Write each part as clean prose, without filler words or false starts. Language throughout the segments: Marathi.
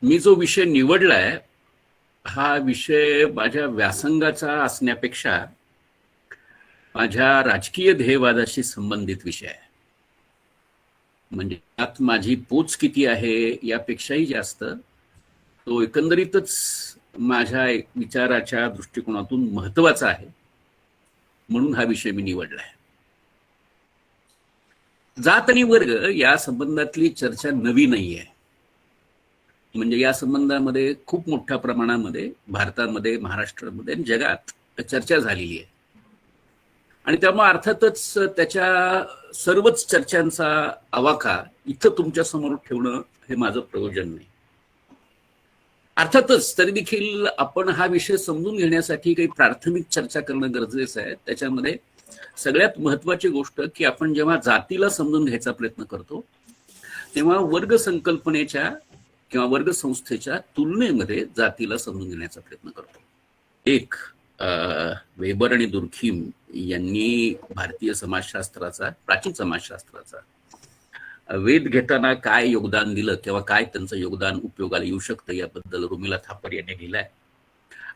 मी जो विषय निवडलाय हा विषय माझ्या व्यासंगाचा असण्यापेक्षा माझ्या राजकीय ध्येयवादाशी संबंधित विषय आहे. म्हणजे त्यात माझी पोच किती आहे यापेक्षाही जास्त तो एकंदरीतच माझ्या विचाराच्या दृष्टिकोनातून महत्वाचा आहे, म्हणून हा विषय मी निवडलाय. जात आणि वर्ग या संबंधातली चर्चा नवी नाहीये. म्हणजे या संबंधामध्ये खूप मोठ्या प्रमाणामध्ये भारतामध्ये, महाराष्ट्रामध्ये आणि जगात चर्चा झालेली आहे. आणि त्यामुळे अर्थातच त्याच्या सर्वच चर्चांचा आवाका इथं तुमच्या समोर ठेवणं हे माझं प्रयोजन नाही. अर्थातच तरी देखील आपण हा विषय समजून घेण्यासाठी काही प्राथमिक चर्चा करणं गरजेचं आहे. त्याच्यामध्ये सगळ्यात महत्वाची गोष्ट की आपण जेव्हा जातीला समजून घ्यायचा प्रयत्न करतो तेव्हा वर्ग संकल्पनेच्या किंवा वर्ग संस्थेच्या तुलनेमध्ये जातीला समजून घेण्याचा प्रयत्न करतो. एक वेबर आणि दुर्खीम यांनी भारतीय समाजशास्त्राचा, प्राचीन समाजशास्त्राचा वेध घेताना काय योगदान दिलं किंवा काय त्यांचं योगदान उपयोगाला येऊ शकतं याबद्दल रुमिला थापर यांनी लिहिलंय.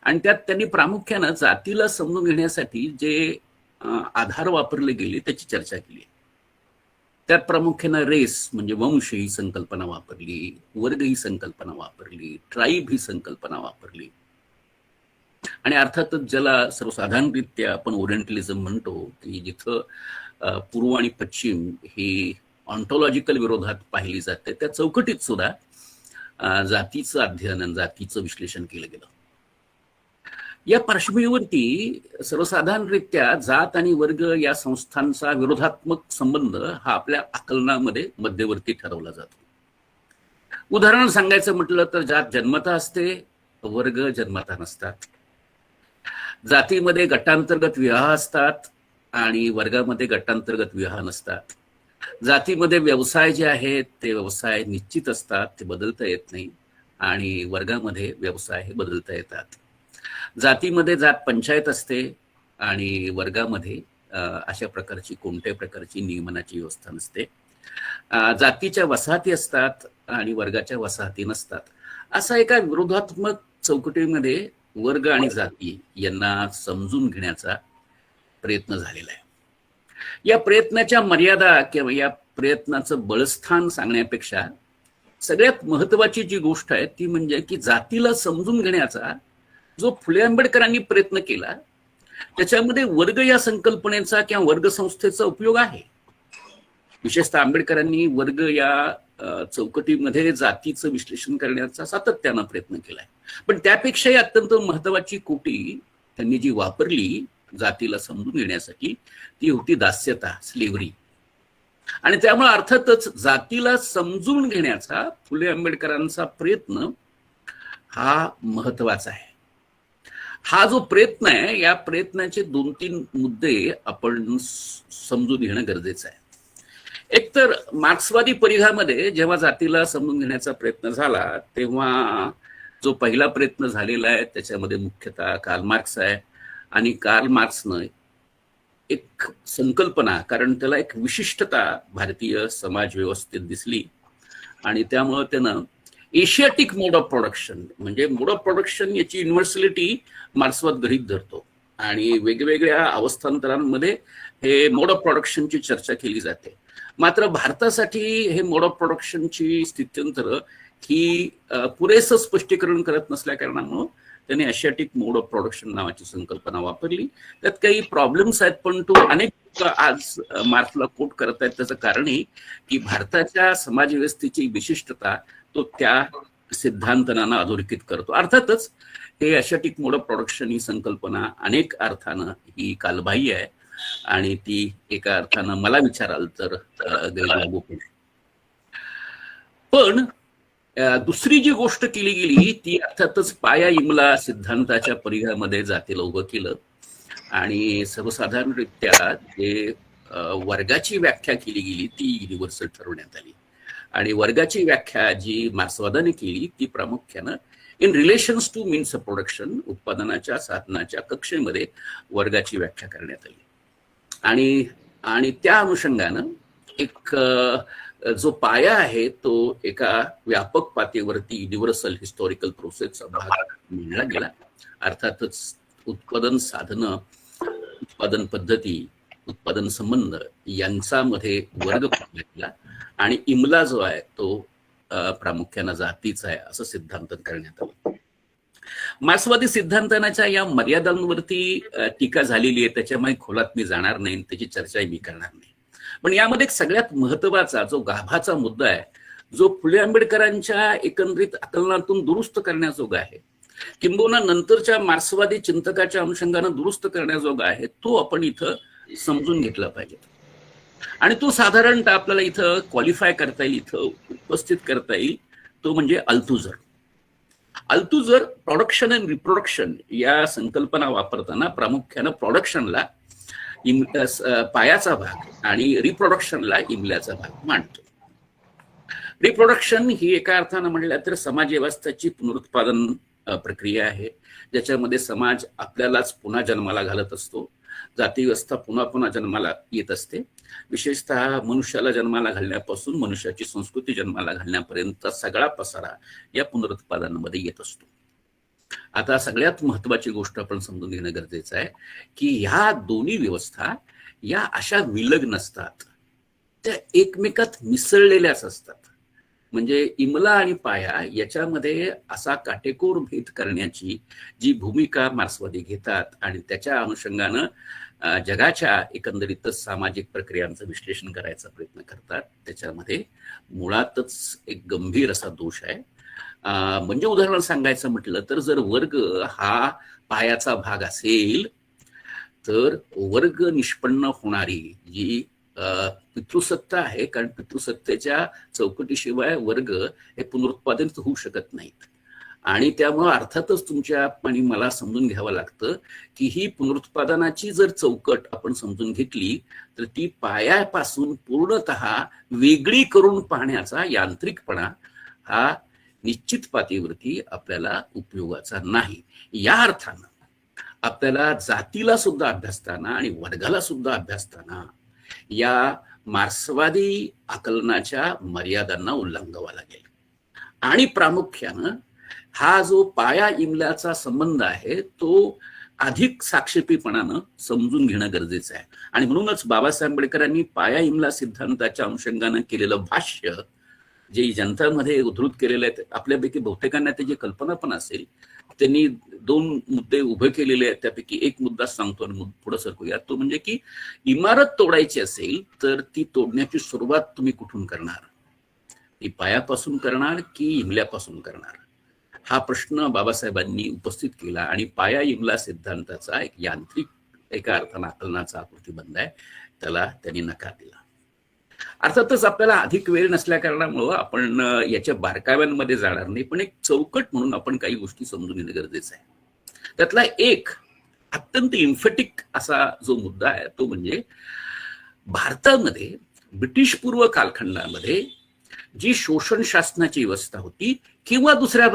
आणि त्यात त्यांनी प्रामुख्यानं जातीला समजून घेण्यासाठी जे आधार वापरले गेले त्याची चर्चा केली. त्यात प्रामुख्यानं रेस म्हणजे वंश ही संकल्पना वापरली, वर्ग ही संकल्पना वापरली, ट्राईब ही संकल्पना वापरली. आणि अर्थातच ज्याला सर्वसाधारणरित्या आपण ओरिएंटलिझम म्हणतो की जिथं पूर्व आणि पश्चिम ही ऑन्टॉलॉजिकल विरोधात पाहिली जाते, त्या चौकटीत सुद्धा जातीचं अध्ययन आणि जातीचं विश्लेषण केलं गेलं. या पार्श्वभूमीवरती सर्वसाधारणरित्या जात आणि वर्ग या संस्थांचा विरोधात्मक संबंध हा आपल्या आकलनामध्ये मध्यवर्ती ठरवला जातो. उदाहरण सांगायचं म्हटलं तर जात जन्मता असते, वर्ग जन्मता नसतात. जातीमध्ये गटांतर्गत विवाह असतात आणि वर्गामध्ये गटांतर्गत विवाह नसतात. जातीमध्ये व्यवसाय जे आहेत ते व्यवसाय निश्चित असतात, ते बदलता येत नाही. आणि वर्गामध्ये व्यवसाय हे बदलता येतात. जातीमध्ये जात पंचायत असते आणि वर्गामध्ये अशा प्रकारची कोणत्याही प्रकारची नियमनाची व्यवस्था नसते. जातीच्या वसाहती असतात आणि वर्गाच्या वसाहती नसतात. असा एका विरोधात्मक चौकटीमध्ये वर्ग आणि जाती यांना समजून घेण्याचा प्रयत्न झालेला आहे. या प्रयत्नाच्या मर्यादा किंवा या प्रयत्नाचं बळस्थान सांगण्यापेक्षा सगळ्यात महत्वाची जी गोष्ट आहे ती म्हणजे की जातीला समजून घेण्याचा जो फुले आंबेडकरांनी प्रयत्न केला त्याच्यामध्ये वर्ग या संकल्पनेचा किंवा वर्ग संस्थेचा उपयोग आहे. विशेषतः आंबेडकरांनी वर्ग या चौकटीमध्ये जातीचं विश्लेषण करण्याचा सातत्यानं प्रयत्न केलाय. पण त्यापेक्षाही अत्यंत महत्वाची कोटी त्यांनी जी वापरली जातीला समजून घेण्यासाठी ती होती दास्यता, स्लेव्हरी. आणि त्यामुळे अर्थातच जातीला समजून घेण्याचा फुले आंबेडकरांचा प्रयत्न हा महत्वाचा आहे. हा जो प्रयत्न आहे या प्रयत्नाचे 2-3 मुद्दे आपण समजून घेणं गरजेचं आहे. एक तर मार्क्सवादी परिघामध्ये जेव्हा जातीला समजून घेण्याचा प्रयत्न झाला तेव्हा जो पहिला प्रयत्न झालेला आहे त्याच्यामध्ये मुख्यतः कार्ल मार्क्स आहे. आणि कार्ल मार्क्सनं एक संकल्पना, कारण त्याला एक विशिष्टता भारतीय समाज व्यवस्थेत दिसली आणि त्यामुळे त्यानं एशियाटिक मोड ऑफ प्रोडक्शन म्हणजे मोड ऑफ प्रोडक्शन याची युनिव्हर्सॅलिटी मार्क्सवाद गृहीत धरतो आणि वेगवेगळ्या अवस्थांतरांमध्ये हे मोड ऑफ प्रोडक्शनची चर्चा केली जाते. मात्र भारतासाठी हे मोड ऑफ प्रोडक्शनची स्थित्यंतर ही पुरेसं स्पष्टीकरण करत नसल्या कारणामुळे त्याने एशियाटिक मोड ऑफ प्रोडक्शन नावाची संकल्पना वापरली. त्यात काही प्रॉब्लेम्स आहेत पण तो अनेक आज मार्क्सला कोट करत आहेत. त्याचं कारण ही की भारताच्या समाज व्यवस्थेची विशिष्टता तो त्या सिद्धांतांना अधोरेखित करतो. अर्थातच हे एशियाटिक मोड ऑफ प्रोडक्शन ही संकल्पना अनेक अर्थानं ही कालबाह्य आहे आणि ती एका अर्थानं मला विचाराल तर गैरलागू पण आहे. पण दुसरी जी गोष्ट केली गेली ती अर्थातच पाया इमला सिद्धांताच्या परिघामध्ये जातीला उभं केलं आणि सर्वसाधारणरित्या जे वर्गाची व्याख्या केली गेली ती युनिव्हर्सल ठरवण्यात आली. आणि वर्गाची व्याख्या जी मार्क्सवादाने केली ती प्रामुख्यानं in relations two means of production, उत्पादनाच्या साधनाच्या कक्षेमध्ये वर्गाची व्याख्या करण्यात आली. आणि त्या अनुषंगानं एक जो पाया आहे तो एका व्यापक पातळीवरती युनिव्हर्सल हिस्टॉरिकल प्रोसेसचा भाग मानला गेला. अर्थातच उत्पादन साधनं, उत्पादन पद्धती, उत्पादन संबंध यांच्यामध्ये वर्ग पाडला गेला आणि इमला जो आहे तो प्रामुख्याने जातीचा आहे असं सिद्धांत करण्यात आलं. मार्क्सवादी सिद्धांताच्या या मर्यादांवरती टीका झालेली आहे, त्याच्यामुळे खोलात मी जाणार नाही, त्याची चर्चाही मी करणार नाही. पण यामध्ये सगळ्यात महत्वाचा जो गाभाचा मुद्दा आहे, जो फुले आंबेडकरांच्या एकंदरीत आकलनातून दुरुस्त करण्याजोगा आहे, किंबहुना नंतरच्या मार्क्सवादी चिंतकाच्या अनुषंगाने दुरुस्त करण्याजोगा आहे, तो आपण इथं समजून घेतला पाहिजे. आणि तो साधारणतः आपल्याला इथं क्वालिफाय करता येईल, इथं उपस्थित करता येईल, तो म्हणजे अल्थुझर. अल्थुझर प्रोडक्शन अँड रिप्रोडक्शन या संकल्पना वापरताना प्रामुख्यानं प्रोडक्शनला पायाचा भाग आणि रिप्रोडक्शनला इमल्याचा भाग मांडतो. रिप्रोडक्शन ही एका अर्थानं म्हणलं तर समाज व्यवस्थेची पुनरुत्पादन प्रक्रिया आहे, ज्याच्यामध्ये समाज आपल्यालाच पुन्हा जन्माला घालत असतो, जाती व्यवस्था पुन्हा पुन्हा जन्माला येत असते. विशेषतः मनुष्याला जन्माला घालण्यापासून मनुष्याची संस्कृती जन्माला घालण्यापर्यंत सगळा पसारा या पुनरुत्पादनामध्ये येत असतो. आता सगळ्यात महत्वाची गोष्ट आपण समजून घेणं गरजेचं आहे की ह्या दोन्ही व्यवस्था या अशा विलग नसतात, त्या एकमेकात मिसळलेल्याच असतात. म्हणजे इमला आणि पाया याच्यामध्ये असा काटेकोर भेद करण्याची जी भूमिका मार्क्सवादी घेतात आणि त्याच्या अनुषंगानं जगाच्या एकंदरीतच सामाजिक प्रक्रियांचं विश्लेषण करायचा प्रयत्न करतात, त्याच्यामध्ये मुळातच एक गंभीर असा दोष आहे. म्हणजे उदाहरण सांगायचं म्हटलं तर जर वर्ग हा पायाचा भाग असेल तर वर्ग निष्पन्न होणारी जी पितृसत्ता आहे, कारण पितृसत्तेच्या चौकटीशिवाय वर्ग हे पुनरुत्पादित होऊ शकत नाहीत. आणि त्यामुळे अर्थातच तुमच्या आणि मला समजून घ्यावं लागतं की ही पुनरुत्पादनाची जर चौकट आपण समजून घेतली तर ती पायापासून पूर्णतः वेगळी करून पाहण्याचा यांत्रिकपणा हा निश्चित पातळीवरती आपल्याला उपयोगाचा नाही. या अर्थानं आपल्याला जातीला सुद्धा अभ्यासताना आणि वर्गाला सुद्धा अभ्यासताना या मार्क्सवादी आकलनाच्या मर्यादांना उल्लंघावा लागेल. आणि प्रामुख्यानं हा जो पाया इमल्याचा संबंध आहे तो अधिक साक्षेपीपणानं समजून घेणं गरजेचं आहे. आणि म्हणूनच बाबासाहेब आंबेडकरांनी पाया इमला सिद्धांताच्या अंशांगानं केलेलं भाष्य जे जनतामध्ये उद्धृत केलेलं आहे, आपल्यापैकी बहुतेकांना त्याची कल्पना पण असेल. त्यांनी 2 मुद्दे उभे केलेले आहेत, त्यापैकी एक मुद्दा सांगतो आणि पुढे सरकूया. तो म्हणजे की इमारत तोडायची असेल तर ती तोडण्याची सुरुवात तुम्ही कुठून करणार, ती पायापासून करणार की इमल्यापासून करणार, हा प्रश्न बाबासाहेबांनी उपस्थित केला. आणि पाया इमला सिद्धांताचा एक यांत्रिक एका अर्थानं आकलनाचा आकृतीबंध आहे, त्याला त्यांनी नकार दिला. अर्थातच आपल्याला अधिक वेळ नसल्या कारणामुळं आपण याच्या बारकाव्यांमध्ये जाणार नाही, पण एक चौकट म्हणून आपण काही गोष्टी समजून घेणं गरजेचं आहे. त्यातला एक अत्यंत इन्फेटिक असा जो मुद्दा आहे तो म्हणजे भारतामध्ये ब्रिटिश पूर्व कालखंडामध्ये जी शोषण शासनाची व्यवस्था होती किंवा दुसऱ्या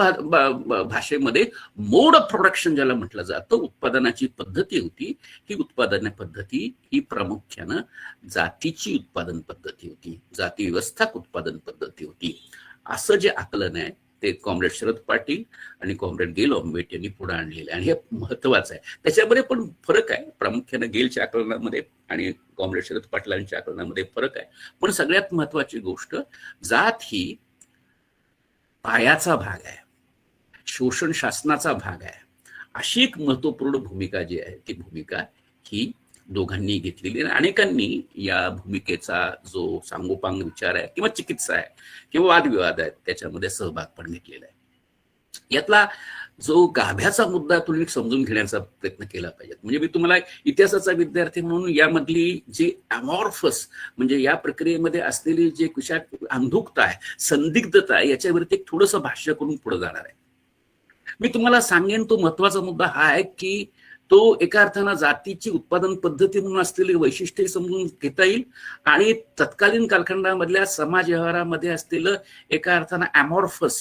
भाषेमध्ये मोड ऑफ प्रोडक्शन ज्याला म्हटलं जातं, उत्पादनाची पद्धती होती, ही उत्पादन पद्धती ही प्रामुख्यानं जातीची उत्पादन पद्धती होती, जाती व्यवस्थाक उत्पादन पद्धती होती. असं जे आकलन आहे ते कॉम्रेड शरद पाटील आणि कॉम्रेड गेल ऑम्वेट यांनी पुढे आणलेलं आहे. आणि हे महत्वाचं आहे. त्याच्यामध्ये पण फरक आहे, प्रामुख्यानं गेलच्या आकलनामध्ये आणि कॉम्रेड शरद पाटलांच्या आकलनामध्ये फरक आहे. पण सगळ्यात महत्वाची गोष्ट, जात ही पायाचा भाग आहे, शोषण शासनाचा भाग आहे, अशी एक महत्वपूर्ण भूमिका जी आहे ती भूमिका ही दोघांनी घेतलेली आहे. अनेकांनी या भूमिकेचा जो सांगोपांग विचार आहे किंवा चिकित्सा आहे किंवा वादविवाद आहेत त्याच्यामध्ये सहभाग पण घेतलेला आहे. यातला जो गाभ्याचा मुद्दा तुम्ही समजून घेण्याचा प्रयत्न केला पाहिजे. म्हणजे मी तुम्हाला इतिहासाचा विद्यार्थी म्हणून यामधली जी अमॉर्फस म्हणजे या प्रक्रियेमध्ये असलेली जे कुशात अंधुकता आहे, संदिग्धता आहे, याच्यावरती एक थोडंसं भाष्य करून पुढे जाणार आहे. मी तुम्हाला सांगेन तो महत्वाचा मुद्दा हा आहे की तो एका अर्थानं जातीची उत्पादन पद्धती म्हणून असलेली वैशिष्ट्ये समजून घेता येईल आणि तत्कालीन कालखंडामधल्या समाज व्यवहारामध्ये असलेलं एका अर्थानं अमॉर्फस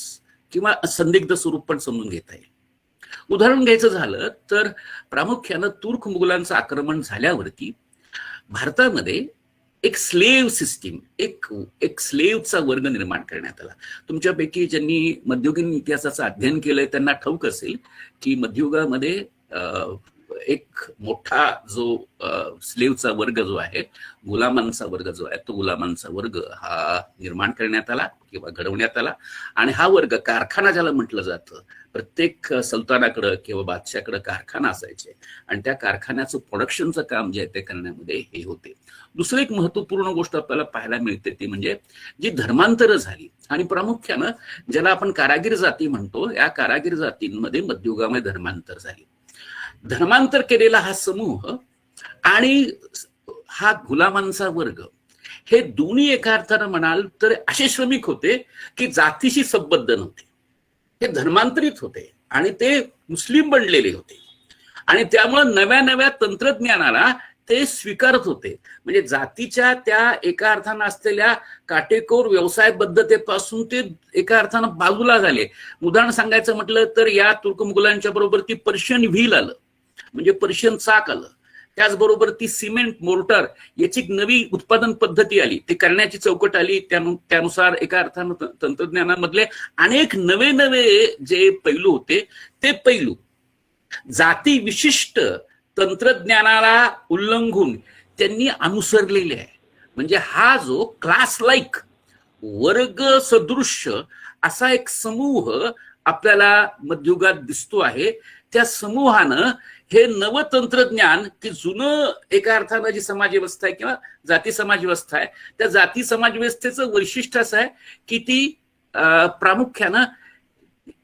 किंवा संदिग्ध स्वरूप पण समजून घेता येईल. उदाहरण घ्यायचं झालं तर प्रामुख्यानं तुर्क मुघलांचं आक्रमण झाल्यावरती भारतामध्ये एक स्लेव्ह सिस्टीम, एक एक स्लेव्हचा वर्ग निर्माण करण्यात आला. तुमच्यापैकी ज्यांनी मध्ययुगीन इतिहासाचं अध्ययन केलंय त्यांना ठाऊक असेल की मध्ययुगामध्ये एक मोठा जो स्लेव्हचा वर्ग जो आहे, गुलामांचा वर्ग जो आहे, तो गुलामांचा वर्ग हा निर्माण करण्यात आला किंवा घडवण्यात आला. आणि हा वर्ग कारखाना ज्याला म्हटलं जातं, प्रत्येक सुलतानाकडं किंवा बादशाकडं कारखाना असायचे आणि त्या कारखान्याचं प्रोडक्शनचं काम जे आहे ते करण्यामध्ये हे होते. दुसरं एक महत्वपूर्ण गोष्ट आपल्याला पाहायला मिळते ती म्हणजे जी धर्मांतरं झाली, आणि प्रामुख्यानं ज्याला आपण कारागीर जाती म्हणतो, या कारागीर जातींमध्ये मध्ययुगामध्ये धर्मांतर झाली. धर्मांतर केलेला हा समूह आणि हा गुलामांचा वर्ग हे दोन्ही एका अर्थानं म्हणाल तर असे श्रमिक होते की जातीशी संबद्ध नव्हते. हे धर्मांतरित होते आणि ते मुस्लिम बनलेले होते आणि त्यामुळे नव्या नव्या तंत्रज्ञानाला ते स्वीकारत होते. म्हणजे जातीच्या त्या एका अर्थानं असलेल्या काटेकोर व्यवसायबद्धतेपासून ते एका अर्थानं बाजूला झाले. उदाहरण सांगायचं म्हटलं तर या तुर्क मुघलांच्या बरोबर ती पर्शियन व्हील आलं, म्हणजे पर्शियन चाक आलं. त्याचबरोबर ती सिमेंट मोर्टार याची एक नवी उत्पादन पद्धती आली, ती करण्याची चौकट आली. त्यानुसार एका अर्थानं तंत्रज्ञानामधले अनेक नवे नवे जे पैलू होते ते पैलू जाती विशिष्ट तंत्रज्ञानाला उल्लंघून त्यांनी अनुसरलेले आहे. म्हणजे हा जो क्लास लाईक वर्ग सदृश्य असा एक समूह आपल्याला मध्ययुगात दिसतो आहे. त्या समूहानं हे नवं तंत्रज्ञान की जुनं एका अर्थानं जी समाजव्यवस्था आहे किंवा जाती समाजव्यवस्था आहे, त्या जाती समाजव्यवस्थेचं वैशिष्ट्य असं आहे की ती प्रामुख्यानं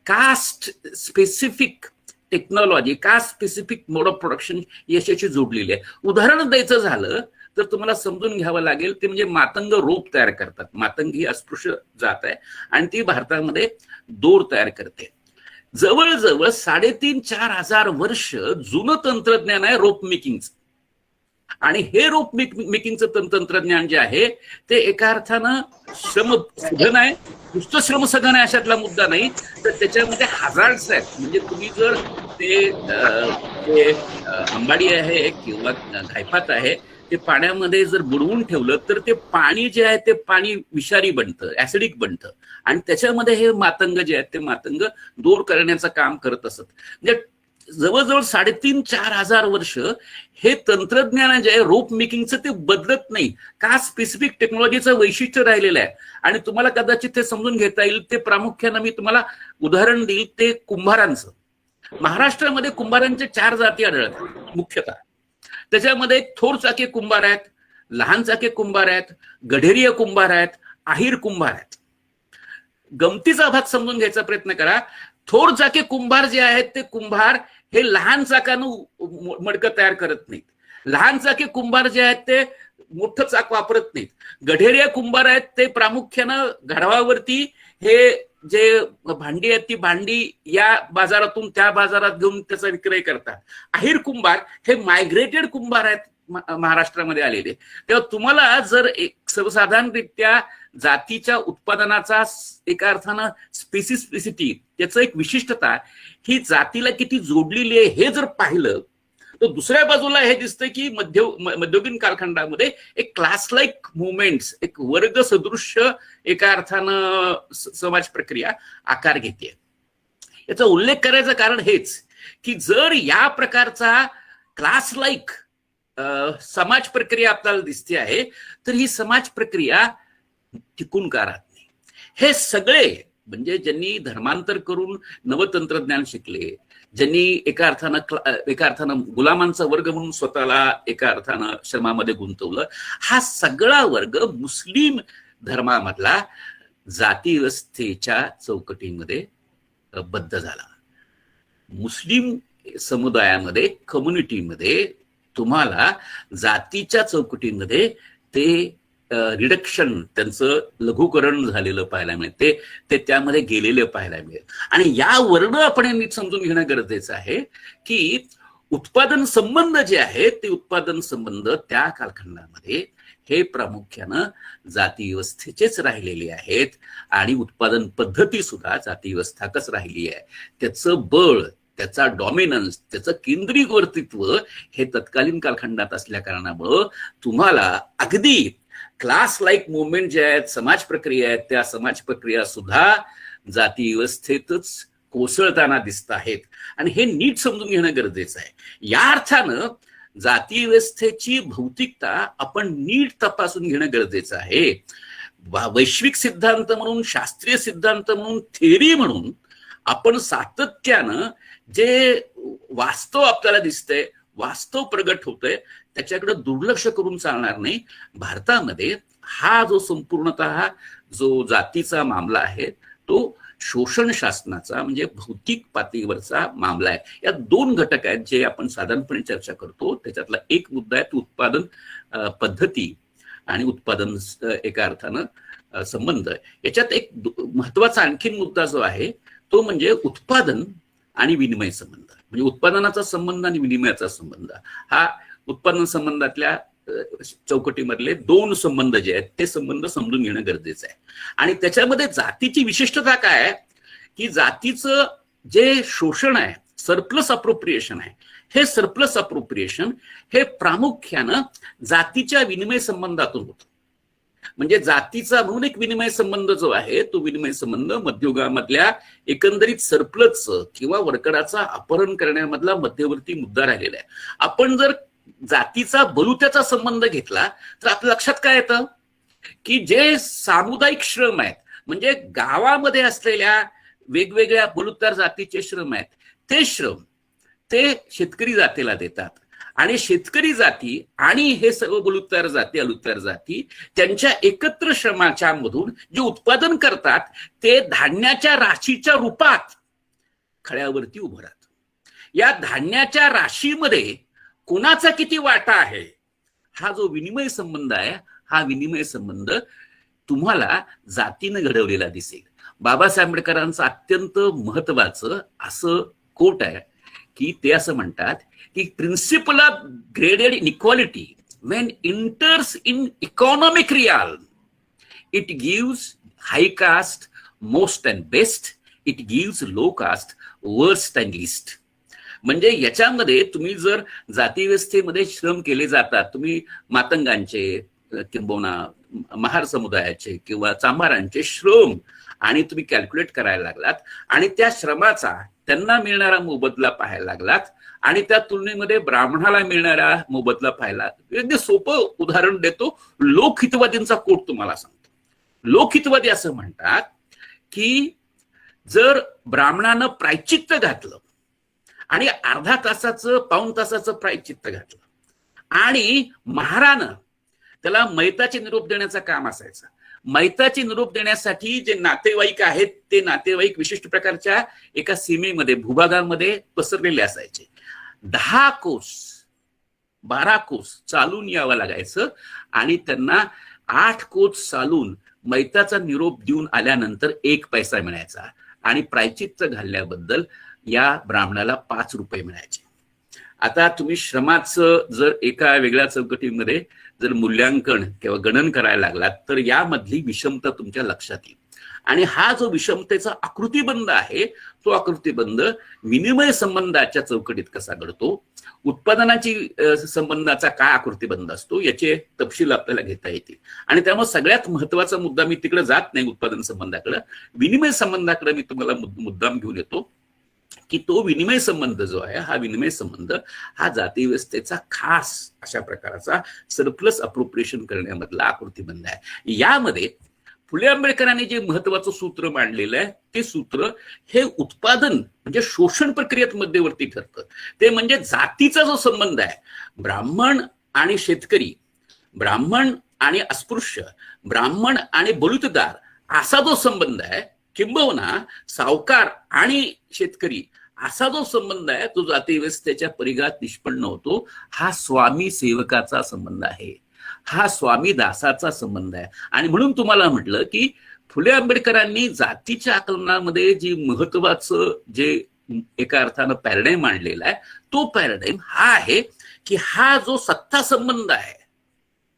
caste specific technology, caste specific mode of production याच्याशी जोडलेली आहे. उदाहरण द्यायचं झालं तर तुम्हाला समजून घ्यावं लागेल ते म्हणजे मातंग रोप तयार करतात. मातंग ही अस्पृश्य जात आहे आणि ती भारतामध्ये दोर तयार करते. जवळजवळ 3,500-4,000 वर्ष जुनं तंत्रज्ञान आहे रोप मेकिंगचं. आणि हे रोप मेकिंगचं तंत्रज्ञान जे आहे ते एका अर्थानं श्रमसघन आहे. नुसतं श्रमसघन आहे अशातला मुद्दा नाही, तर त्याच्यामध्ये हजार्ड्स आहेत. म्हणजे तुम्ही जर ते अंबाडी आहे किंवा घायपात आहे ते पाण्यामध्ये जर बुडवून ठेवलं तर ते पाणी जे आहे ते पाणी विषारी बनतं, ऍसिडिक बनतं. आणि त्याच्यामध्ये हे मातंग जे आहेत ते मातंग दूर करण्याचं काम करत असत. म्हणजे जवळजवळ 3,500-4,000 वर्ष हे तंत्रज्ञान जे आहे रोप मेकिंगचं ते बदलत नाही. का स्पेसिफिक टेक्नॉलॉजीचं वैशिष्ट्य राहिलेलं आहे. आणि तुम्हाला कदाचित ते समजून घेता येईल ते प्रामुख्यानं मी तुम्हाला उदाहरण देईल ते कुंभारांचं. महाराष्ट्रामध्ये कुंभारांचे 4 जाती आढळतात मुख्यतः. त्याच्यामध्ये थोर चाके कुंभार आहेत, लहान चाके कुंभार आहेत, गढेरीय कुंभार आहेत, आहिर कुंभार आहेत. गमतीचा भाग समजून घ्यायचा प्रयत्न करा. थोर चाके कुंभार जे आहेत ते कुंभार हे लहान चाकानं मडकं तयार करत नाहीत. लहान चाके कुंभार जे आहेत ते मोठं चाक वापरत नाहीत. गढेरिया कुंभार आहेत ते प्रामुख्यानं घडवावरती हे जे भांडी आहेत ती भांडी या बाजारातून त्या बाजारात घेऊन त्याचा विक्रय करतात. आहिर कुंभार हे मायग्रेटेड कुंभार आहेत महाराष्ट्रामध्ये आलेले. तेव्हा तुम्हाला जर एक सर्वसाधारणरित्या जातीच्या उत्पादनाचा एका अर्थानं स्पेसिफिसिटी, त्याचं एक विशिष्टता ही जातीला किती जोडलेली आहे हे जर पाहिलं तर दुसऱ्या बाजूला हे दिसतं की मध्ययुगीन कालखंडामध्ये एक क्लास लाईक मुवमेंट्स, एक वर्ग सदृश्य एका अर्थानं समाज प्रक्रिया आकार घेते. याचा उल्लेख करायचं कारण हेच की जर या प्रकारचा क्लास लाईक समाज प्रक्रिया आपल्याला दिसते आहे तर ही समाज प्रक्रिया टिकून का राहत नाही. हे सगळे म्हणजे ज्यांनी धर्मांतर करून नवतंत्रज्ञान शिकले, ज्यांनी एका अर्थानं गुलामांचा वर्ग म्हणून स्वतःला एका अर्थानं श्रमामध्ये गुंतवलं, हा सगळा वर्ग मुस्लिम धर्मामधला जाती व्यवस्थेच्या चौकटीमध्ये बद्ध झाला. मुस्लिम समुदायामध्ये, कम्युनिटीमध्ये तुम्हाला जातीच्या चौकटीमध्ये ते रिडक्शन, त्यांचं लघुकरण झालेलं पाहायला मिळते, ते त्यामध्ये गेलेले पाहायला मिळेल. आणि यावरून आपण नीट समजून घेणं गरजेचं आहे की उत्पादन संबंध जे आहेत ते उत्पादन संबंध त्या कालखंडामध्ये हे प्रामुख्यानं जाती व्यवस्थेचेच राहिलेले आहेत आणि उत्पादन पद्धती सुद्धा जाती व्यवस्थाकच राहिली आहे. त्याचं बळ, त्याचा डॉमिनन्स, त्याचं केंद्रीवर्तित्व हे तत्कालीन कालखंडात असल्या कारणामुळं तुम्हाला अगदी क्लास लाईक मुवमेंट जे आहेत, समाज प्रक्रिया आहेत, त्या समाज प्रक्रिया सुद्धा जाती व्यवस्थेतच कोसळताना दिसत आहेत. आणि हे नीट समजून घेणं गरजेचं आहे. या अर्थानं जाती व्यवस्थेची भौतिकता आपण नीट तपासून घेणं गरजेचं आहे. वैश्विक सिद्धांत म्हणून, शास्त्रीय सिद्धांत म्हणून, थेरी म्हणून आपण सातत्यानं जे वास्तव आपल्याला दिसतंय, वास्तव प्रगट होतंय, त्याच्याकडे दुर्लक्ष करून चालणार नाही. भारतामध्ये हा जो संपूर्णतः जो जातीचा मामला आहे तो शोषण शासनाचा म्हणजे भौतिक पातळीवरचा मामला आहे. या दोन घटक आहेत जे आपण साधारणपणे चर्चा करतो. त्याच्यातला एक मुद्दा आहे तो उत्पादन पद्धती आणि उत्पादन एका अर्थानं संबंध. याच्यात एक महत्वाचा आणखीन मुद्दा जो आहे तो म्हणजे उत्पादन आणि विनिमय संबंध. म्हणजे उत्पादनाचा संबंध आणि विनिमयाचा संबंध. हा उत्पादन संबंधातल्या चौकटीमधले दोन संबंध जे आहेत ते संबंध समजून घेणं गरजेचं आहे. आणि त्याच्यामध्ये जातीची विशिष्टता काय आहे की जातीचं जे शोषण आहे, सरप्लस अप्रोप्रिएशन आहे, हे सरप्लस अप्रोप्रिएशन हे प्रामुख्यानं जातीच्या विनिमय संबंधातून होतं. म्हणजे जातीचा म्हणून एक विनिमय संबंध जो आहे तो विनिमय संबंध मध्ययुगामधल्या एकंदरीत सरप्लसचं किंवा वरकडाचा अपहरण करण्यामधला मध्यवर्ती मुद्दा राहिलेला आहे. आपण जर जातीचा बलुत्याचा संबंध घेतला तर आपल्या लक्षात काय येतं की जे सामुदायिक श्रम आहेत, म्हणजे गावामध्ये असलेल्या वेगवेगळ्या बलुतेदार जातीचे श्रम आहेत, ते श्रम ते शेतकरी जातीला देतात. आणि शेतकरी जाती आणि हे सर्व बलुतेदार जाती, अलुतेदार जाती त्यांच्या एकत्र श्रमाच्या मधून जे उत्पादन करतात ते धान्याच्या राशीच्या रूपात खळ्यावरती उभं राहतं. या धान्याच्या राशीमध्ये कोणाचा किती वाटा आहे हा जो विनिमय संबंध आहे, हा विनिमय संबंध तुम्हाला जातीनं घडवलेला दिसेल. बाबासाहेब आंबेडकरांचं अत्यंत महत्वाचं असं कोट आहे की ते असं म्हणतात की principle of graded inequality when enters in economic realm it gives high caste most and best, it gives low caste worst and least. म्हणजे याच्यामध्ये तुम्ही जर जाती व्यवस्थेमध्ये श्रम केले जातात, तुम्ही मातंगांचे किंबहुना महार समुदायाचे किंवा चांभारांचे श्रम आणि तुम्ही कॅल्क्युलेट करायला लागलात आणि त्या श्रमाचा त्यांना मिळणारा मोबदला पाहायला लागलात आणि त्या तुलनेमध्ये ब्राह्मणाला मिळणारा मोबदला पाहायला. अगदी सोपं उदाहरण देतो, लोकहितवादींचा कोट तुम्हाला सांगतो. लोकहितवादी असं म्हणतात की जर ब्राह्मणानं प्रायचित्त घातलं आणि अर्धा तासाचं पाऊण तासाचं प्रायचित्त घातलं आणि महारानं त्याला मैताचे निरोप देण्याचं काम असायचं. मैताचे निरोप देण्यासाठी जे नातेवाईक आहेत ते नातेवाईक विशिष्ट प्रकारच्या एका सीमेमध्ये भूभागांमध्ये पसरलेले असायचे. 10 कोस 12 कोस चालून यावं लागायचं आणि त्यांना 8 कोस चालून मैताचा निरोप देऊन आल्यानंतर 1 पैसा मिळायचा आणि प्रायचित्त घालल्याबद्दल या ब्राह्मणाला 5 रुपये मिळायचे. आता तुम्ही श्रमाचं जर एका वेगळ्या चौकटीमध्ये जर मूल्यांकन किंवा गणन करायला लागलात तर यामधली विषमता तुमच्या लक्षात येईल. आणि हा जो विषमतेचा आकृतिबंध आहे तो आकृतिबंध विनिमय संबंधाच्या चौकटीत कसा घडतो, उत्पादनाची संबंधाचा काय आकृतिबंध असतो याचे तपशील आपल्याला घेता येतील. आणि त्यामुळे सगळ्यात महत्वाचा मुद्दा, मी तिकडे जात नाही उत्पादन संबंधाकडे, विनिमय संबंधाकडे मी तुम्हाला मुद्दाम घेऊन येतो की तो विनिमय संबंध जो आहे हा विनिमय संबंध हा जाती व्यवस्थेचा खास अशा प्रकारचा सरप्लस अप्रोप्रिएशन करण्यामधला आकृतिबंध आहे. यामध्ये फुले आंबेडकरांनी जे महत्वाचं सूत्र मांडलेलं आहे ते सूत्र हे उत्पादन म्हणजे शोषण प्रक्रियेत मध्यवर्ती ठरतं. ते म्हणजे जातीचा जो संबंध आहे, ब्राह्मण आणि शेतकरी, ब्राह्मण आणि अस्पृश्य, ब्राह्मण आणि बलुतेदार असा जो संबंध आहे, किंबहुना सावकार आणि शेतकरी असा जो संबंध आहे तो जाती व्यवस्थेच्या परिघात निष्पन्न होतो. हा स्वामी सेवकाचा संबंध आहे, हा स्वामी दासाचा संबंध आहे. आणि म्हणून तुम्हाला म्हटलं की फुले आंबेडकरांनी जातीच्या आकलनामध्ये जी महत्वाचं जे एका अर्थानं पॅराडाईम मांडलेला आहे तो पॅराडाईम हा आहे की हा जो सत्ता संबंध आहे,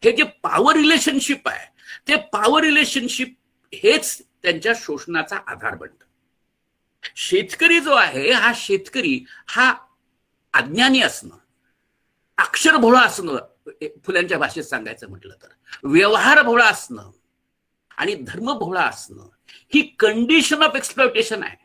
हे जे पॉवर रिलेशनशिप आहे, ते पॉवर रिलेशनशिप हेच त्यांच्या शोषणाचा आधार बनतं. शेतकरी जो आहे हा शेतकरी हा अज्ञानी असणं, अक्षरभोळा असणं फुल्यांच्या भाषेत सांगायचं म्हटलं तर व्यवहार भोळा असणं आणि धर्म भोळा असणं ही कंडिशन ऑफ एक्सप्लॉयटेशन आहे.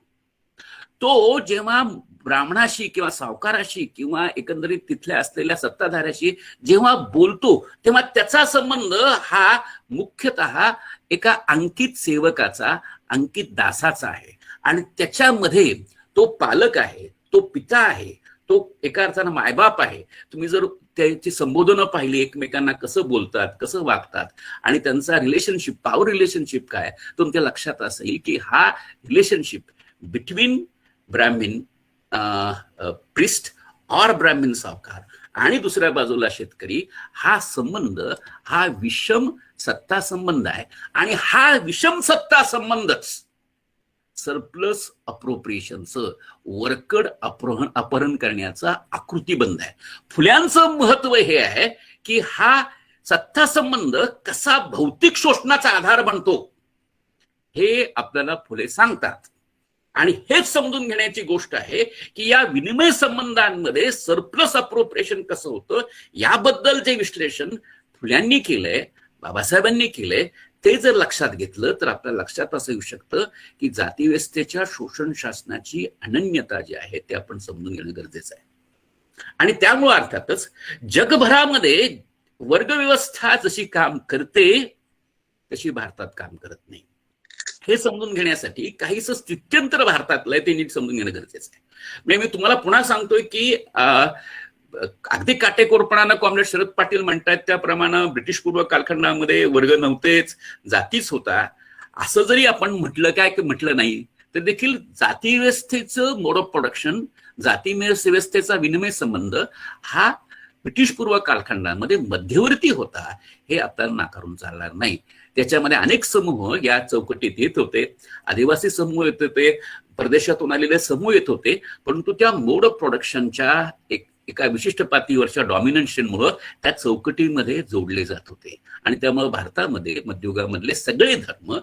तो जेव्हा ब्राह्मणाशी किंवा सावकाराशी किंवा एकंदरीत तिथल्या असलेल्या सत्ताधाऱ्याशी जेव्हा बोलतो तेव्हा त्याचा संबंध हा मुख्यतः एका अंकित सेवकाचा, अंकित दासाचा आहे. आणि त्याच्यामध्ये तो पालक आहे, तो पिता आहे, तो एका अर्थानं मायबाप आहे. तुम्ही जर त्याची संबोधनं पाहिली, एकमेकांना कसं बोलतात, कसं वागतात आणि त्यांचा रिलेशनशिप, पॉवर रिलेशनशिप काय, तुमच्या लक्षात असेल की हा रिलेशनशिप बिटवीन ब्राह्मण प्रिस्ट और ब्राह्मण सावकार आणि दुसऱ्या बाजूला शेतकरी, हा संबंध हा विषम सत्ता संबंध आहे. आणि हा विषम सत्ता संबंधच सरप्लस अप्रोप्रिएशनचं, वरकड अपहरण करण्याचा आकृतीबंध आहे. फुल्यांचं महत्व हे आहे की हा सत्ता संबंध कसा भौतिक शोषणाचा आधार बनतो हे आपल्याला फुले सांगतात. आणि हेच समजून घेण्याची गोष्ट आहे की या विनिमय संबंधांमध्ये सरप्लस अप्रोप्रिएशन कसं होतं याबद्दल जे विश्लेषण फुल्यांनी केलंय, बाबासाहेबांनी केलंय, ते जर लक्षात घेतलं तर आपल्या लक्षात असं येऊ शकतं की जातीव्यवस्थेच्या शोषण शासनाची अनन्यता जी आहे ते आपण समजून घेणं गरजेचं आहे. आणि त्यामुळे अर्थातच जगभरामध्ये वर्गव्यवस्था जशी काम करते तशी भारतात काम करत नाही. हे समजून घेण्यासाठी काहीसं स्थित्यंतर भारतातलं ते नीट समजून घेणं गरजेचं आहे. म्हणजे मी तुम्हाला पुन्हा सांगतोय की अगदी काटेकोरपणानं कॉम्रेड शरद पाटील म्हणतात त्याप्रमाणे ब्रिटिश पूर्व कालखंडामध्ये वर्ग नव्हतेच, जातीच होता, असं जरी आपण म्हटलं काय की म्हटलं नाही तर देखील जाती व्यवस्थेचं मोड ऑफ प्रोडक्शन, जाती व्यवस्थेचा विनिमय संबंध हा ब्रिटिश पूर्व कालखंडामध्ये मध्यवर्ती होता हे आपल्याला नाकारून चालणार नाही. त्याच्यामध्ये अनेक समूह या चौकटीत येत होते, आदिवासी समूह येत होते, परदेशातून आलेले समूह येत होते, परंतु त्या मोड ऑफ प्रोडक्शनच्या एका विशिष्ट पातळीवरच्या डॉमिनेशनमुळे त्या चौकटीमध्ये जोडले जात होते. आणि त्यामुळे भारतामध्ये मध्ययुगामधले सगळे धर्म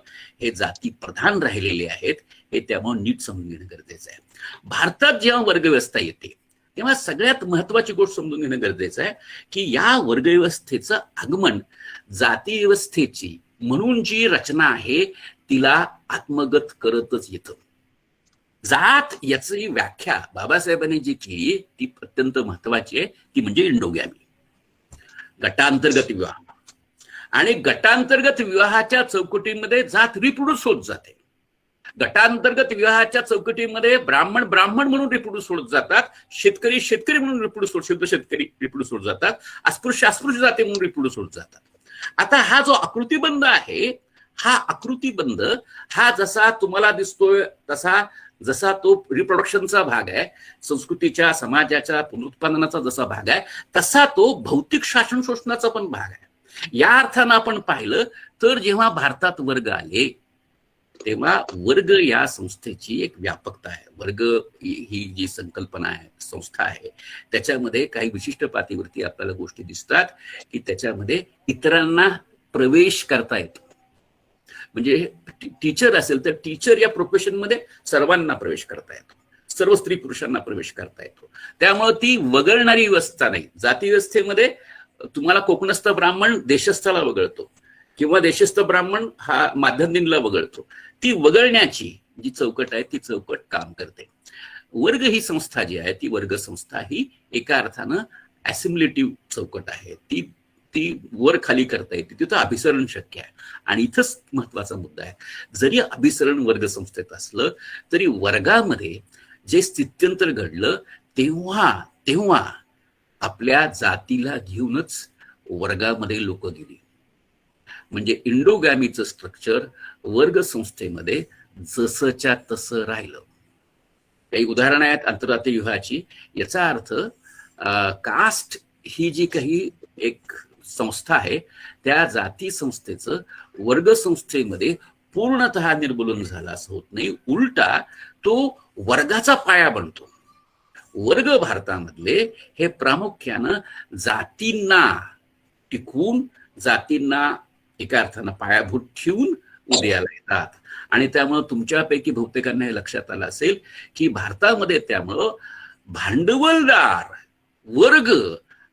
हे जाती प्रधान राहिलेले आहेत हे त्यामुळे नीट समजून घेणं गरजेचं आहे. भारतात जेव्हा वर्गव्यवस्था येते तेव्हा सगळ्यात महत्वाची गोष्ट समजून घेणं गरजेचं आहे की या वर्गव्यवस्थेचं आगमन जाती व्यवस्थेची म्हणून जी रचना आहे तिला आत्मगत करतच येतं. जात याची व्याख्या बाबासाहेबांनी जी केली ती अत्यंत महत्वाची आहे, ती म्हणजे इंडोगॅमी, गटांतर्गत विवाह. आणि गटांतर्गत विवाहाच्या चौकटीमध्ये जात रिप्रोड्यूस होत जाते. गटांतर्गत विवाहाच्या चौकटीमध्ये ब्राह्मण ब्राह्मण म्हणून रिप्रोड्यूस होत जातात, शेतकरी शेतकरी म्हणून रिप्रोड्यूस होत, शुद्ध शेतकरी रिप्रोड्यूस होत जातात, अस्पृश्य अस्पृश्य जाती म्हणून रिप्रोड्यूस होत जातात. आता हा जो आकृतीबंध आहे, हा आकृतीबंध हा जसा तुम्हाला दिसतोय तसा, जसा तो रिप्रोडक्शनचा भाग आहे, संस्कृतीच्या समाजाच्या पुनरुत्पादनाचा जसा भाग आहे, तसा तो भौतिक शासन शोषणाचा पण भाग आहे. या अर्थानं आपण पाहिलं तर जेव्हा भारतात वर्ग आले तेव्हा वर्ग या संस्थेची एक व्यापकता आहे. वर्ग ही जी संकल्पना आहे, संस्था आहे, त्याच्यामध्ये काही विशिष्ट पातळीवरती आपल्याला गोष्टी दिसतात की त्याच्यामध्ये इतरांना प्रवेश करता येतो. म्हणजे टीचर असेल तर टीचर या प्रोफेशन मध्ये सर्वांना प्रवेश करता येतो, सर्व स्त्री पुरुषांना प्रवेश करता येतो. त्यामुळे ती वगळणारी व्यवस्था नाही. जाती व्यवस्थेमध्ये तुम्हाला कोकणस्थ ब्राह्मण देशस्थाला वगळतो किंवा देशस्थ ब्राह्मण हा माध्यंदिनला वगळतो. ती वगळण्याची जी चौकट आहे ती चौकट काम करते. वर्ग ही संस्था जी आहे ती वर्ग संस्था ही एका अर्थानं ऍसिम्युलेटिव्ह चौकट आहे. ती वर खाली करता येते, तिथं अभिसरण शक्य आहे. आणि इथंच महत्वाचा मुद्दा आहे, जरी अभिसरण वर्ग संस्थेत असलं तरी वर्गामध्ये जे स्थित्यंतर घडलं तेव्हा आपल्या जातीला घेऊनच वर्गामध्ये लोक गेली. म्हणजे इंडोगॅमीचं स्ट्रक्चर वर्ग संस्थेमध्ये जसंच्या तसं राहिलं. काही उदाहरणं आहेत आंतरजातीय विवाहाची. याचा अर्थ कास्ट ही जी काही एक संस्था आहे त्या जाती संस्थेचं वर्ग संस्थेमध्ये पूर्णतः निर्मूलन झालं असं होत नाही, उलटा तो वर्गाचा पाया बनतो. वर्ग भारतामधले हे प्रामुख्यानं जातींना टिकवून, जातींना एका अर्थानं पायाभूत ठेवून उदयाला येतात. आणि त्यामुळं तुमच्यापैकी बहुतेकांना हे लक्षात आलं असेल की भारतामध्ये त्यामुळं भांडवलदार वर्ग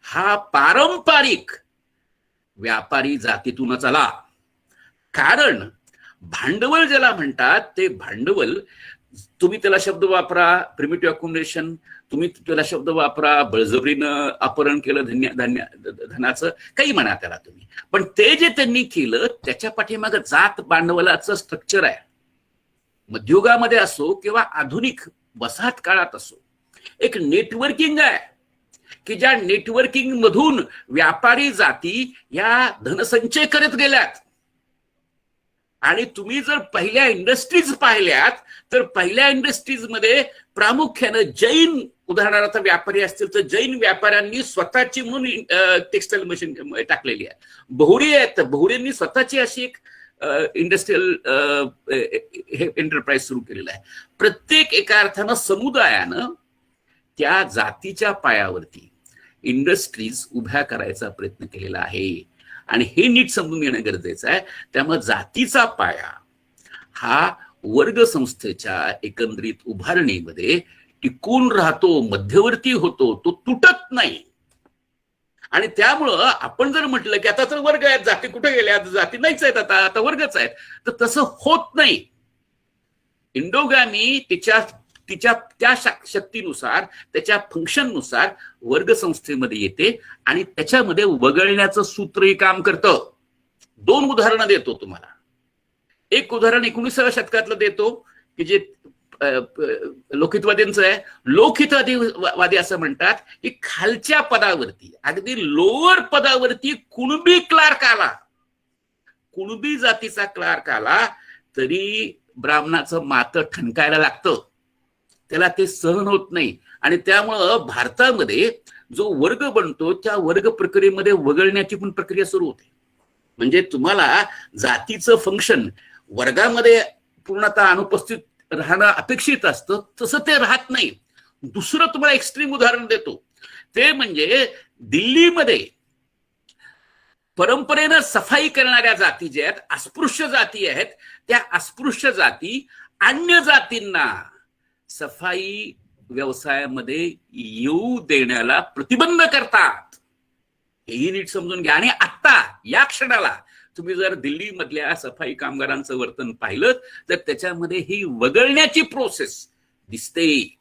हा पारंपरिक व्यापारी जातीतूनच आला. कारण भांडवल ज्याला म्हणतात ते भांडवल, तुम्ही त्याला शब्द वापरा प्रिमिटिव्ह अकोमोडेशन, तुम्ही त्याला शब्द वापरा बळजबरीनं अपहरण केलं धनाचं, काही म्हणा त्याला तुम्ही, पण ते जे त्यांनी केलं त्याच्या पाठीमागे जात भांडवलाचं स्ट्रक्चर आहे. मध्ययुगामध्ये असो किंवा आधुनिक वसाहत काळात असो, एक नेटवर्किंग आहे की ज्या नेटवर्किंग मधून व्यापारी जाती या धनसंचय करत गेल्यात. आणि तुम्ही जर पहिल्या इंडस्ट्रीज पाहिल्यात तर पहिल्या इंडस्ट्रीज मध्ये प्रामुख्यानं जैन, उदाहरणार्थ व्यापारी असतील तर जैन व्यापाऱ्यांनी स्वतःची म्हणून टेक्सटाईल मशीन टाकलेली आहे. बहुरी आहेत, बहुरींनी स्वतःची अशी एक इंडस्ट्रियल एंटरप्राइज सुरू केलेलं आहे. प्रत्येक एका अर्थानं समुदायानं त्या जातीच्या पायावरती इंडस्ट्रीज उभ्या करायचा प्रयत्न केलेला आहे. आणि हे नीट समजून घेणं गरजेचं आहे. त्यामुळे जातीचा पाया हा वर्ग संस्थेच्या एकंदरीत उभारणीमध्ये टिकून राहतो, मध्यवर्ती होतो, तो तुटत नाही. आणि त्यामुळं आपण जर म्हटलं की आता तर वर्ग आहेत, जाती कुठे गेल्या, जाती नाहीच आहेत, आता वर्गच आहेत, तर तसं होत नाही. इंडोगामी तिच्या त्या शक्तीनुसार, त्याच्या फंक्शननुसार वर्ग संस्थेमध्ये येते आणि त्याच्यामध्ये वगळण्याचं सूत्रही काम करतं. 2 उदाहरणं देतो तुम्हाला. एक उदाहरण 19व्या शतकातलं देतो की जे लोकहितवाद्यांचं आहे. लोकहितवादी असं म्हणतात की खालच्या पदावरती, अगदी लोअर पदावरती कुणबी क्लार्क आला, कुणबी जातीचा क्लार्क आला तरी ब्राह्मणाचं मातं ठणकायला लागतं, त्याला ते सहन होत नाही. आणि त्यामुळं भारतामध्ये जो वर्ग बनतो त्या वर्ग प्रक्रियेमध्ये वगळण्याची पण प्रक्रिया सुरू होते. म्हणजे तुम्हाला जातीचं फंक्शन वर्गामध्ये पूर्णतः अनुपस्थित राहणं अपेक्षित असतं, तसं ते राहत नाही. दुसरं तुम्हाला एक्स्ट्रीम उदाहरण देतो, ते म्हणजे दिल्लीमध्ये परंपरेनं सफाई करणाऱ्या जाती ज्या आहेत, अस्पृश्य जाती आहेत, त्या अस्पृश्य जाती अन्य जातींना सफाई व्यवसायामध्ये येऊ देण्याला प्रतिबंध करतात. हेही नीट समजून घ्या. आणि आता या क्षणाला तुम्ही जर दिल्ली मधल्या सफाई कामगारांचं वर्तन पाहिलं तर त्याच्यामध्ये ही वगळण्याची प्रोसेस दिसते.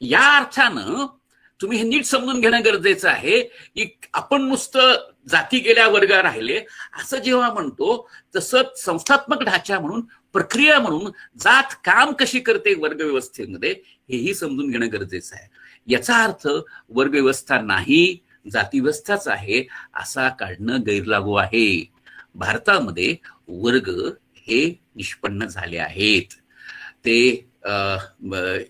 या अर्थानं तुम्ही हे नीट समजून घेणं गरजेचं आहे की आपण नुसतं जाती गेल्या वर्ग राहिले असं जेव्हा म्हणतो, तसंच संस्थात्मक ढाचा म्हणून, प्रक्रिया म्हणून जात काम कशी करते वर्ग व्यवस्थेमध्ये हेही समजून घेणं गरजेचं आहे. याचा अर्थ वर्ग व्यवस्था नाही, जाती व्यवस्थाच आहे असा काढणं गैरलागू आहे. भारतामध्ये वर्ग हे निष्पन्न झाले आहेत. ते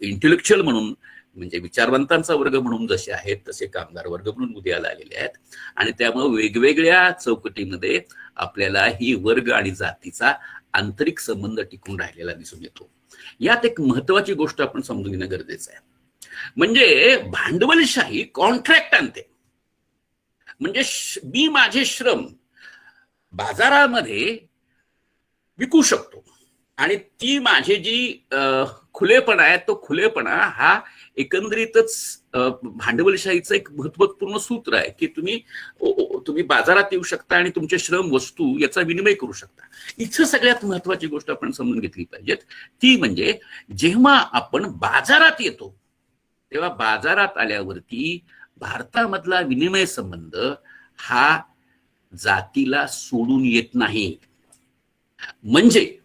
इंटेलेक्च्युअल म्हणून, म्हणजे विचारवंतांचा वर्ग म्हणून जसे आहेत तसे कामगार वर्ग म्हणून उदयाला आलेले आहेत. आणि त्यामुळे वेगवेगळ्या चौकटीमध्ये आपल्याला ही वर्ग आणि जातीचा आंतरिक संबंध टिकून राहिलेला दिसून येतो. यात एक महत्वाची गोष्ट आपण समजून घेणं गरजेचं आहे, म्हणजे भांडवलशाही कॉन्ट्रॅक्ट आणते. म्हणजे मी माझे श्रम बाजारामध्ये विकू शकतो आणि ती माझी जी खुलेपणा आहे तो खुलेपणा हा एकंदरीतच भांडवलशाहीचं एक महत्वपूर्ण सूत्र आहे की तुम्ही बाजारात येऊ शकता आणि तुमचे श्रम वस्तू याचा विनिमय करू शकता. इथं सगळ्यात महत्वाची गोष्ट आपण समजून घेतली पाहिजे ती म्हणजे जेव्हा आपण बाजारात येतो तेव्हा बाजारात आल्यावरती भारतामधला विनिमय संबंध हा जातीला सोडून येत नाही. म्हणजे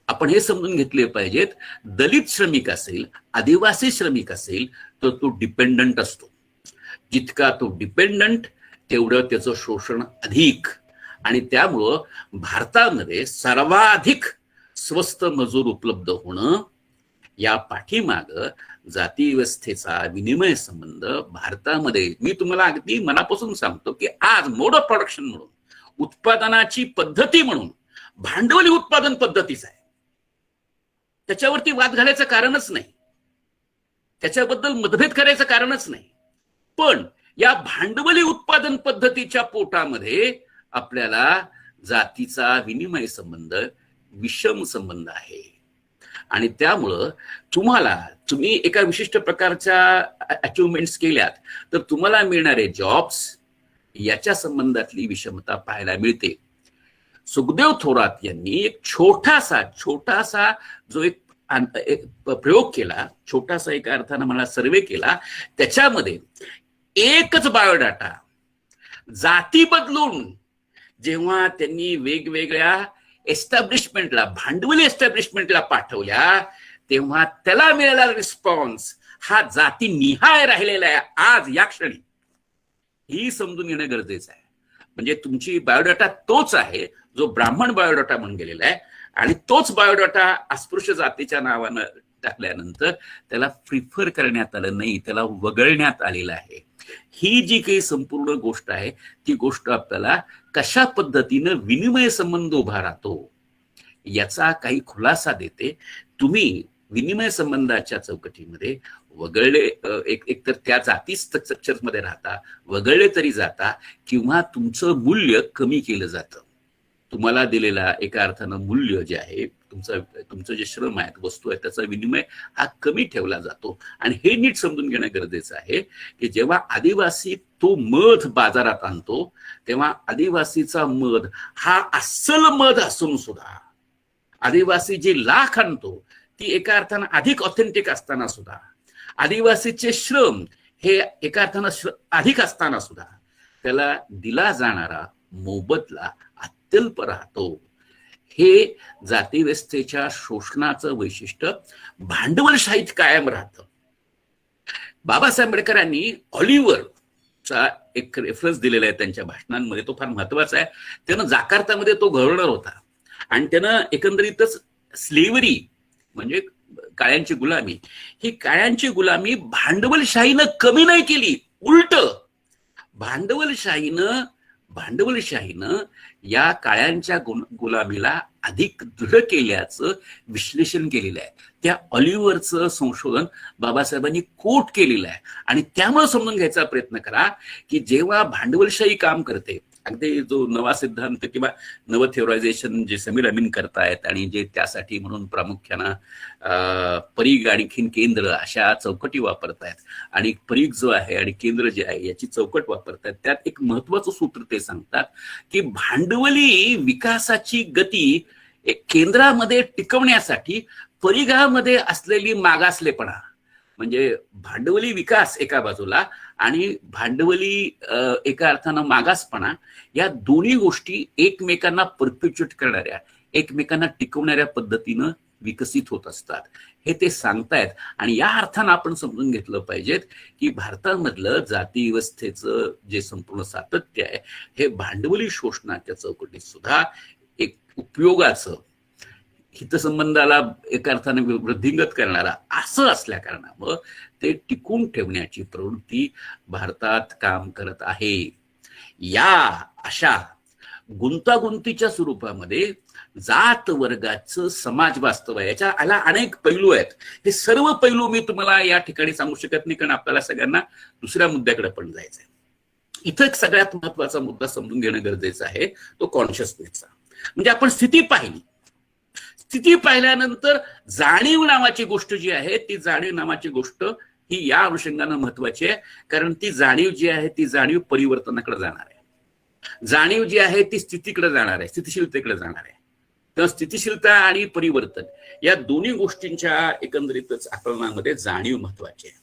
आपण हे समजून घेतले पाहिजेत, दलित श्रमिक असेल, आदिवासी श्रमिक असेल तर तो डिपेंडंट असतो. जितका तो डिपेंडंट तेवढं त्याचं शोषण अधिक. आणि त्यामुळं भारतामध्ये सर्वाधिक स्वस्त मजूर उपलब्ध होणं या पाठीमाग जाती व्यवस्थेचा विनिमय संबंध भारतामध्ये, मी तुम्हाला अगदी मनापासून सांगतो की आज मोड ऑफ प्रोडक्शन म्हणून, उत्पादनाची पद्धती म्हणून भांडवली उत्पादन पद्धतीच आहे. त्याच्यावरती वाद घालायचं कारणच नाही, त्याच्याबद्दल मतभेद करायचं कारणच नाही. पण या भांडवली उत्पादन पद्धतीच्या पोटामध्ये आपल्याला जातीचा विनिमय संबंध, विषम संबंध आहे. आणि त्यामुळं तुम्ही एका विशिष्ट प्रकारच्या अचिव्हमेंट्स केल्यात तर तुम्हाला मिळणारे जॉब्स याच्या संबंधातली विषमता पाहायला मिळते. सुखदेव थोरात यांनी एक छोटासा जो एक प्रयोग केला, छोटासा एका अर्थानं मला सर्वे केला, त्याच्यामध्ये एकच बायोडाटा जाती बदलून जेव्हा त्यांनी वेगवेगळ्या एस्टॅब्लिशमेंटला, भांडवली एस्टॅब्लिशमेंटला पाठवल्या, तेव्हा त्याला मिळालेला रिस्पॉन्स हा जाती निहाय राहिलेला आहे आज या क्षणी. ही समजून घेणं गरजेचं आहे. म्हणजे तुमची बायोडाटा तोच आहे जो ब्राह्मण बायोडाटा म्हणून गेलेला आहे, आणि तोच बायोडाटा अस्पृश्य जातीच्या नावानं टाकल्यानंतर त्याला प्रिफर करण्यात आलं नाही, त्याला वगळण्यात आलेलं आहे. ही जी काही संपूर्ण गोष्ट आहे ती गोष्ट आपल्याला कशा पद्धतीनं विनिमय संबंध उभा राहतो याचा काही खुलासा देते. तुम्ही विनिमय संबंधाच्या चौकटीमध्ये वगळले, एक तर त्या जाती स्ट्रक्चर मध्ये राहता, वगळले तरी जाता, किंवा तुमचं मूल्य कमी केलं जातं. तुम्हाला दिलेला एका अर्थानं मूल्य जे आहे, तुमचं जे श्रम आहेत, वस्तू आहेत, त्याचा विनिमय हा कमी ठेवला जातो. आणि हे नीट समजून घेणं गरजेचं आहे की जेव्हा आदिवासी तो मध बाजारात आणतो तेव्हा आदिवासीचा मध हा अस्सल मध असून सुद्धा, आदिवासी जी लाख आणतो ती एका अर्थानं अधिक ऑथेंटिक असताना सुद्धा, आदिवासीचे श्रम हे एका अर्थानं अधिक असताना सुद्धा त्याला दिला जाणारा मोबदला अत्यल्प राहतो. हे जातीव्यवस्थेच्या शोषणाचं वैशिष्ट्य भांडवलशाहीत कायम राहतं. बाबासाहेब आंबेडकरांनी ऑलिव्हरचा एक रेफरन्स दिलेला आहे त्यांच्या भाषणांमध्ये, तो फार महत्वाचा आहे. त्यानं जाकार्तामध्ये तो गव्हर्नर होता आणि त्यानं एकंदरीतच स्लेव्हरी म्हणजे काळ्यांची गुलामी, ही काळ्यांची गुलामी भांडवलशाहीनं कमी नाही केली, उलट भांडवलशाहीनं या काळ्यांच्या गुलामीला अधिक दृढ केल्याचं विश्लेषण केलेलं आहे. त्या ऑलिव्हरचं संशोधन बाबासाहेबांनी कोट केलेलं आहे. आणि त्यामुळे समजून घ्यायचा प्रयत्न करा की जेव्हा भांडवलशाही काम करते, अगदी जो नवा सिद्धांत किंवा नव थेओरायझेशन जे समीर अमीन करतायत आणि जे त्यासाठी म्हणून प्रामुख्यानं परीघ आणखीन केंद्र अशा चौकटी वापरतायत, आणि परीघ जो आहे आणि केंद्र जे आहे याची चौकट वापरतायत, त्यात एक महत्वाचं सूत्र ते सांगतात की भांडवली विकासाची गती एक केंद्रामध्ये टिकवण्यासाठी परिघामध्ये असलेली मागासलेपणा, म्हणजे भांडवली विकास एका बाजूला आणि भांडवली एका अर्थानं मागासपणा, या दोन्ही गोष्टी एकमेकांना परपेच्युएट करणाऱ्या, एकमेकांना टिकवणाऱ्या पद्धतीनं विकसित होत असतात हे ते सांगतायत. आणि या अर्थानं आपण समजून घेतलं पाहिजेत की भारतामधलं जाती व्यवस्थेचं जे संपूर्ण सातत्य आहे हे भांडवली शोषणाच्या चौकटीत सुद्धा एक उपयोगाचं, हितसंबंधाला एका अर्थाने वृद्धिंगत करणारा असं असल्या कारणामुळं ते टिकून ठेवण्याची प्रवृत्ती भारतात काम करत आहे. या अशा गुंतागुंतीच्या स्वरूपामध्ये जात वर्गाचं समाज वास्तव आहे, याला अनेक पैलू आहेत. हे सर्व पैलू मी तुम्हाला या ठिकाणी सांगू शकत नाही, कारण आपल्याला सगळ्यांना दुसऱ्या मुद्द्याकडे पण जायचंय. इथं एक सगळ्यात महत्वाचा मुद्दा समजून घेणं गरजेचं आहे, तो कॉन्शियसनेसचा. म्हणजे आपण स्थिती पाहिल्यानंतर जाणीव नावाची गोष्ट जी आहे, ती जाणीव नावाची गोष्ट ही या अनुषंगानं महत्वाची आहे, कारण ती जाणीव जी आहे ती जाणीव परिवर्तनाकडे जाणार आहे. जाणीव जी आहे ती स्थितीकडे जाणार आहे, स्थितिशीलतेकडे जाणार आहे. तर स्थितिशीलता आणि परिवर्तन या दोन्ही गोष्टींच्या एकंदरीतच आकलनामध्ये जाणीव महत्वाची आहे.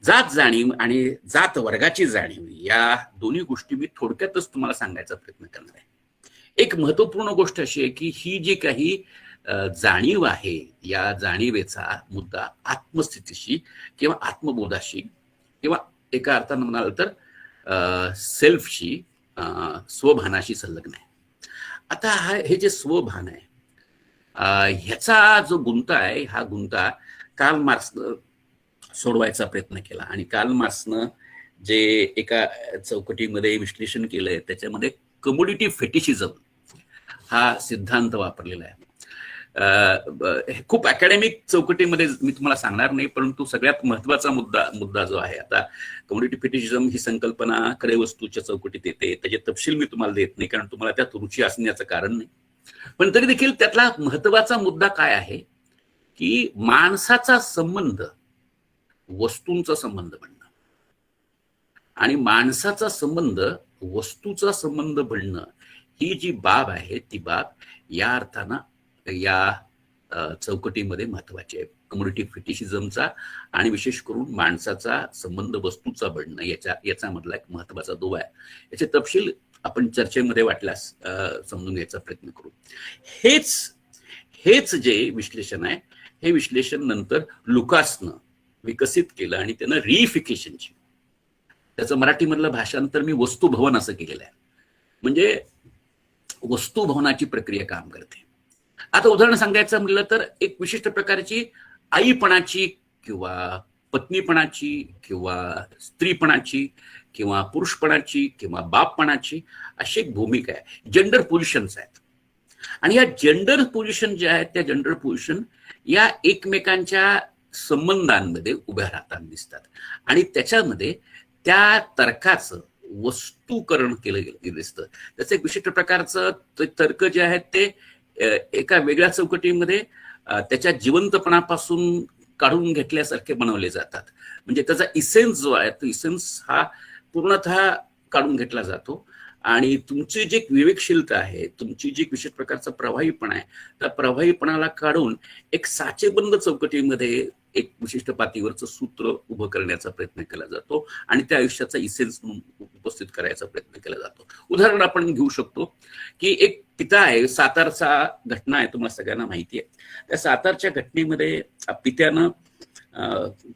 जात जाणीव आणि जात वर्गाची जाणीव या दोन्ही गोष्टी मी थोडक्यातच तुम्हाला सांगायचा प्रयत्न करणार आहे. एक महत्वपूर्ण गोष्ट अशी आहे की ही जी काही जाणीव आहे, या जाणीवेचा मुद्दा आत्मस्थितीशी किंवा आत्मबोधाशी किंवा एका अर्थानं म्हणाल तर सेल्फशी, स्वभानाशी संलग्न आहे. आता हे जे स्वभान आहे ह्याचा जो गुंता आहे, हा गुंता कार्ल मार्क्सनं सोडवायचा प्रयत्न केला. आणि कार्ल मार्क्सनं जे एका चौकटीमध्ये विश्लेषण केलंय त्याच्यामध्ये कमोडिटी फेटिशिझम हा सिद्धांत वापरलेला आहे. खूप अकॅडमिक चौकटीमध्ये मी तुम्हाला सांगणार नाही, परंतु सगळ्यात महत्वाचा मुद्दा जो आहे, आता कमोडिटी फेटिशिझम ही संकल्पना क्रय वस्तूच्या चौकटीत येते, त्याचे तपशील मी तुम्हाला देत नाही कारण तुम्हाला त्यात रुची असण्याचं कारण नाही. पण तरी देखील त्यातला महत्वाचा मुद्दा काय आहे की माणसाचा संबंध वस्तूंचा संबंध बनणं आणि माणसाचा संबंध वस्तूचा संबंध बनणं ही जी बाब आहे ती बाब या अर्थानं या चौकटीमध्ये महत्वाची आहे. कम्युनिटी फिटिशिझमचा आणि विशेष करून माणसाचा संबंध वस्तूचा बनणं याचा मधला एक महत्वाचा दुवा आहे. याचे तपशील आपण चर्चेमध्ये वाटल्यास समजून घ्यायचा प्रयत्न करू. हेच जे विश्लेषण आहे हे विश्लेषण नंतर लुकासनं विकसित केलं आणि त्यानं रिइफिकेशनची, त्याचं मराठीमधलं भाषांतर मी वस्तुभवन असं केलेलं आहे. म्हणजे वस्तुभवनाची प्रक्रिया काम करते. आता उदाहरण सांगायचं म्हटलं तर एक विशिष्ट प्रकारची आईपणाची किंवा पत्नीपणाची किंवा स्त्रीपणाची किंवा पुरुषपणाची किंवा बापपणाची अशी एक भूमिका आहे. जेंडर पोझिशन्स आहेत आणि या जेंडर पोझिशन जे आहेत त्या जेंडर पोझिशन या एकमेकांच्या संबंधांमध्ये उभ्या राहताना दिसतात आणि त्याच्यामध्ये त्या तर्काचं वस्तूकरण केलं गेलं दिसतं. त्याचं एक विशिष्ट प्रकारचं तर्क जे आहेत ते एका वेगळ्या चौकटीमध्ये त्याच्या जिवंतपणापासून काढून घेतल्यासारखे बनवले जातात. म्हणजे त्याचा इसेन्स जो आहे तो इसेन्स हा पूर्णतः काढून घेतला जातो आणि तुमची जी विवेकशीलता आहे, तुमची जी विशेष प्रकारचा प्रवाहीपणा आहे, त्या प्रवाहीपणाला काढून एक साचेबंद चौकटीमध्ये एक विशिष्ट पातळीवरचं सूत्र उभं करण्याचा प्रयत्न केला जातो आणि त्या आयुष्याचा इसेन्स उपस्थित करायचा प्रयत्न केला जातो. उदाहरण आपण घेऊ शकतो की एक पिता आहे, सातारचा घटना आहे, तुम्हाला सगळ्यांना माहिती आहे. त्या सातारच्या घटनेमध्ये पित्यानं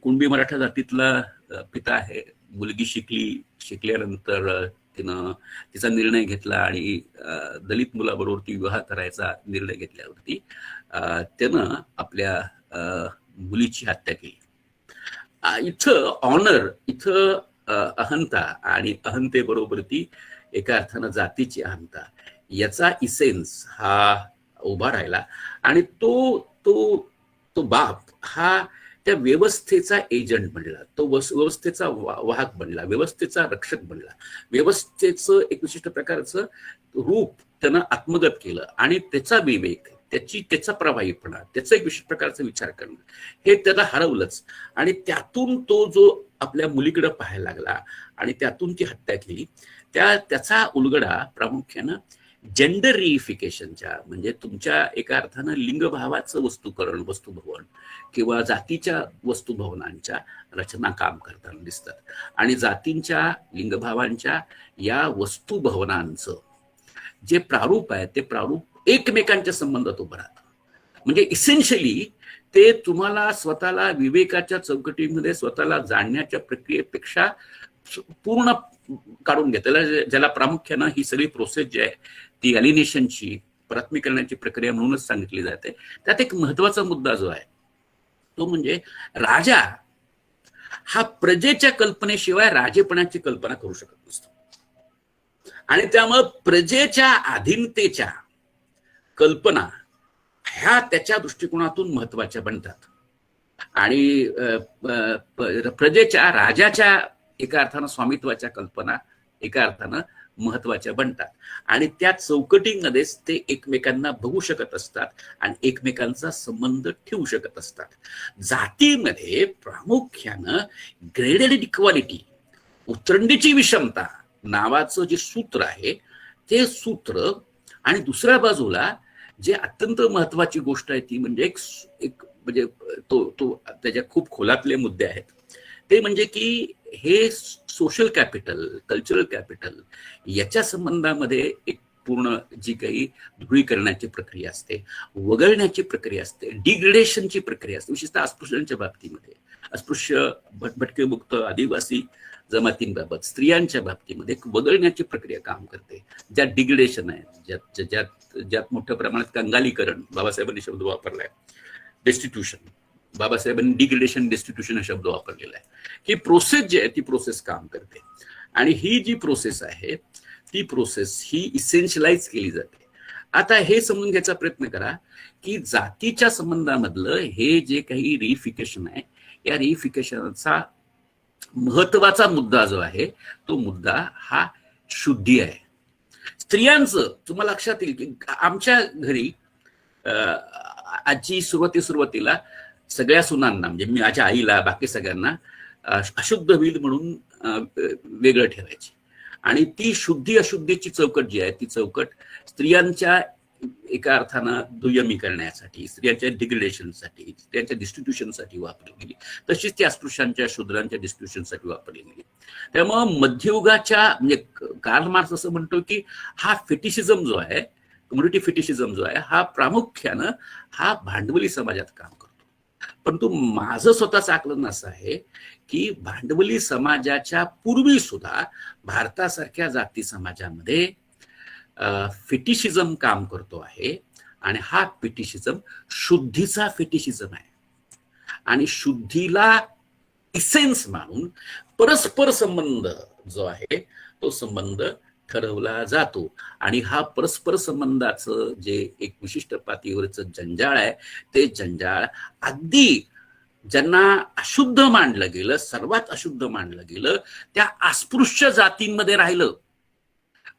कुणबी मराठा जातीतला पिता आहे, मुलगी शिकल्यानंतर तिनं तिचा निर्णय घेतला आणि दलित मुलाबरोबर ती विवाह करायचा निर्णय घेतल्यावरती त्यानं आपल्या मुलीची हत्या केली. इथं ऑनर, इथं अहंता आणि अहंतेबरोबर ती एका अर्थानं जातीची अहंता याचा इसेन्स हा उभा राहिला आणि तो बाप हा त्या व्यवस्थेचा एजंट बनला, तो व्यवस्थेचा वाहक बनला, व्यवस्थेचा रक्षक बनला, व्यवस्थेचं एक विशिष्ट प्रकारचं रूप त्यानं आत्मगत केलं आणि त्याचा विवेक, त्याचा प्रवाहीपणा, त्याचा एक विशिष्ट प्रकारचा विचार करणं हे त्याला हरवलंच आणि त्यातून तो जो आपल्या मुलीकडे पाहायला लागला आणि त्यातून ती हत्या केली, त्याचा उलगडा प्रामुख्यानं जेंडर रिइफिकेशनच्या, म्हणजे तुमच्या एका अर्थानं लिंगभावाचं वस्तूकरण, वस्तुभवन किंवा जातीच्या वस्तुभवनांच्या रचना काम करताना दिसतात आणि जातींच्या, लिंगभावांच्या या वस्तुभवनांचं जे प्रारूप आहे ते प्रारूप एकमेकांच्या संबंधात उभं राहतं. म्हणजे इसेन्शियली ते तुम्हाला स्वतःला विवेकाच्या चौकटीमध्ये स्वतःला जाणण्याच्या प्रक्रियेपेक्षा पूर्ण काढून घेतला, ज्याला प्रामुख्यानं ही सगळी प्रोसेस जी आहे ती अलिनेशनची, प्राथमिकरणाची प्रक्रिया म्हणूनच सांगितली जाते. त्यात एक महत्वाचा मुद्दा जो आहे तो म्हणजे राजा हा प्रजेच्या कल्पनेशिवाय राजेपणाची कल्पना करू शकत नसतो आणि त्यामुळे प्रजेच्या अधीनतेच्या कल्पना ह्या त्याच्या दृष्टिकोनातून महत्वाच्या बनतात आणि प्रजेच्या, राजाच्या एका अर्थानं स्वामित्वाच्या कल्पना एका अर्थानं महत्वाच्या बनतात आणि त्या चौकटीमध्येच ते एकमेकांना बघू शकत असतात आणि एकमेकांचा संबंध ठेवू शकत असतात. जातीमध्ये प्रामुख्यानं ग्रेडेड इक्वालिटी, उतरंडीची विषमता नावाचं जे सूत्र आहे ते सूत्र आणि दुसऱ्या बाजूला जे अत्यंत महत्वाची गोष्ट आहे ती म्हणजे एक म्हणजे तो त्याच्या खूप खोलातले मुद्दे आहेत ते म्हणजे की हे सोशल कॅपिटल, कल्चरल कॅपिटल याच्या संबंधामध्ये एक पूर्ण जी काही ध्रुवीकरणाची प्रक्रिया असते, वगळण्याची प्रक्रिया असते, डिग्रेडेशनची प्रक्रिया असते, विशेषतः अस्पृश्यांच्या बाबतीमध्ये, अस्पृश्य, भटकेमुक्त, आदिवासी जमातींबाबत, स्त्रियांच्या बाबतीमध्ये एक वगळण्याची प्रक्रिया काम करते. ज्यात डिग्रेडेशन आहे, ज्यात मोठ्या प्रमाणात कंगालीकरण, बाबासाहेबांनी शब्द वापरलाय, डेस्टिट्यूशन, बाबासाहेबांनी डिग्रेडेशन, डेस्टिट्यूशन हा शब्द वापरलेला आहे. ही प्रोसेस जी आहे ती प्रोसेस काम करते आणि ही जी प्रोसेस आहे ती प्रोसेस ही इसेन्शियलाइज केली जाते. आता हे समजून घ्यायचा प्रयत्न करा की जातीच्या संबंधामधलं हे जे काही रिइफिकेशन आहे या रिइफिकेशनचा महत्वाचा मुद्दा जो आहे तो मुद्दा हा शुद्धी आहे. स्त्रियांचं तुम्हाला लक्षात येईल की आमच्या घरी आजी सुरुवातीला सगळ्या सुनांना, म्हणजे मी माझ्या आईला, बाकी सगळ्यांना अशुद्ध होईल म्हणून वेगळं ठेवायची. आणि ती शुद्धी अशुद्धीची चौकट जी आहे, ती चौकट स्त्रियांच्या एका अर्थानं दुय्यमी करण्यासाठी, स्त्रियांच्या डिग्रेडेशनसाठी, स्त्रियांच्या डिस्ट्रिब्युशनसाठी वापरली गेली. तशीच त्या अस्पृश्यांच्या, शूद्रांच्या डिस्ट्रिब्युशनसाठी वापरली गेली. त्यामुळं मध्ययुगाच्या, म्हणजे कार्ल मार्क्स असं म्हणतो की हा फेटिशिझम जो आहे, कम्युनिटी फेटिशिझम जो आहे, हा प्रामुख्यानं हा भांडवली समाजात काम करतो. परंतु माझं स्वतःचं आकलन असं आहे की भांडवली समाजाच्या पूर्वी सुद्धा भारतासारख्या जाती समाजामध्ये फेटिशिझम काम करतो आहे. आणि हा फेटिशिझम शुद्धीचा फेटिशिझम आहे. आणि शुद्धीला इसेन्स मानून परस्पर संबंध जो आहे तो संबंध ठरवला जातो. आणि हा परस्पर संबंधाचं जे एक विशिष्ट पातळीवरचं जंजाळ आहे, ते जंजाळ अगदी ज्यांना अशुद्ध मानलं गेलं, सर्वात अशुद्ध मानलं गेलं, त्या अस्पृश्य जातींमध्ये राहिलं.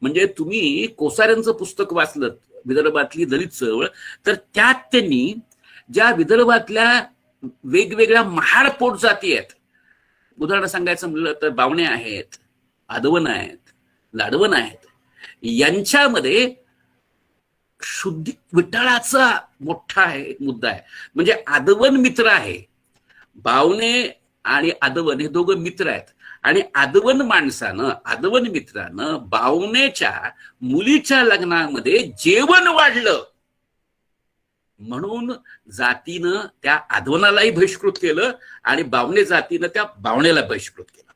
म्हणजे तुम्ही कोसाऱ्यांचं पुस्तक वाचलं, विदर्भातली दलित चळवळ, तर त्यात त्यांनी ज्या विदर्भातल्या वेगवेगळ्या महार पोट जाती आहेत, उदाहरण सांगायचं म्हणलं तर बावणे आहेत, आदवन आहेत, लाडवण आहेत, यांच्यामध्ये शुद्धी विठ्ठलाचा मोठा मुद्दा आहे. म्हणजे आदवन मित्र आहे, बावणे आणि आदवन हे दोघं मित्र आहेत. आणि आदवन माणसानं, आदवन मित्रानं बावणेच्या मुलीच्या लग्नामध्ये जेवण वाढलं म्हणून जातीनं त्या आदवनालाही बहिष्कृत केलं आणि बावणे जातीनं त्या बावणेला बहिष्कृत केलं.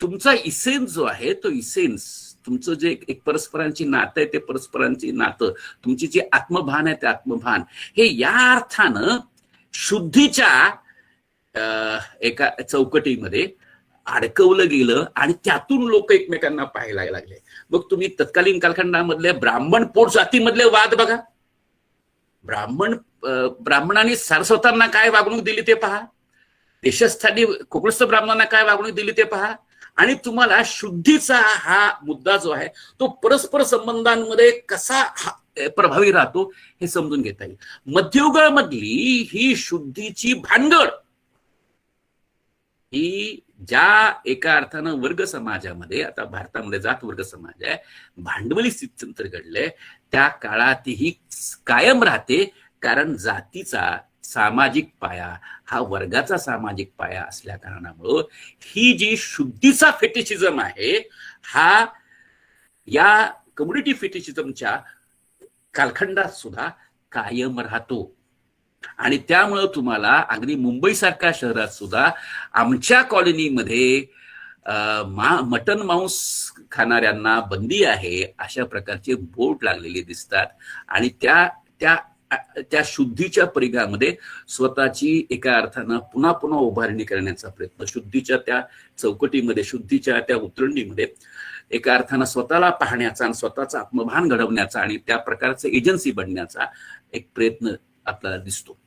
तुमचा इसेन्स जो आहे, तो इसेन्स, तुमचं जे एक परस्परांची नातं आहे, ते परस्परांची नातं, तुमची जी आत्मभान आहे, ते आत्मभान हे या अर्थानं शुद्धीच्या एका चौकटीमध्ये अडकवलं गेलं. आणि त्यातून लोक एकमेकांना पाहायला लागले. मग तुम्ही तत्कालीन कालखंडामधले ब्राह्मण पोट जातीमधले वाद बघा. ब्राह्मणांनी सारस्वतांना काय वागणूक दिली ते पहा, देशस्थानी कोकणस्थ ब्राह्मणांना काय वागणूक दिली ते पहा. आणि तुम्हाला शुद्धीचा हा मुद्दा जो आहे तो परस्पर संबंधांमध्ये कसा प्रभावी राहतो हे समजून घेता येईल. मध्ययुगामधली ही शुद्धीची भानगड ही ज्या एका अर्थानं वर्ग समाजामध्ये, आता भारतामध्ये जात वर्ग समाज आहे, भांडवली स्थितीतंत्र घडलंय, त्या काळातही कायम राहते. कारण जातीचा सामाजिक पाया हा वर्गाचा सामाजिक पाया असल्या कारणामुळं ही जी शुद्धीचा फेटिशिझम आहे, हा या कम्युनिटी फेटिशिझमच्या कालखंडात सुद्धा कायम राहतो. आणि त्यामुळं तुम्हाला अगदी मुंबई सारख्या शहरात सुद्धा आमच्या कॉलनीमध्ये मटन मांस खाणाऱ्यांना बंदी आहे अशा प्रकारचे बोर्ड लागलेले दिसतात. आणि त्या शुद्धीच्या परिघामध्ये स्वतःची एका अर्थानं पुन्हा पुन्हा उभारणी करण्याचा प्रयत्न, शुद्धीच्या त्या चौकटीमध्ये, शुद्धीच्या त्या उतरंडीमध्ये एका अर्थानं स्वतःला पाहण्याचा आणि स्वतःचा आत्मभान घडवण्याचा आणि त्या प्रकारचं एजन्सी बनण्याचा एक प्रयत्न आपल्याला दिसतो.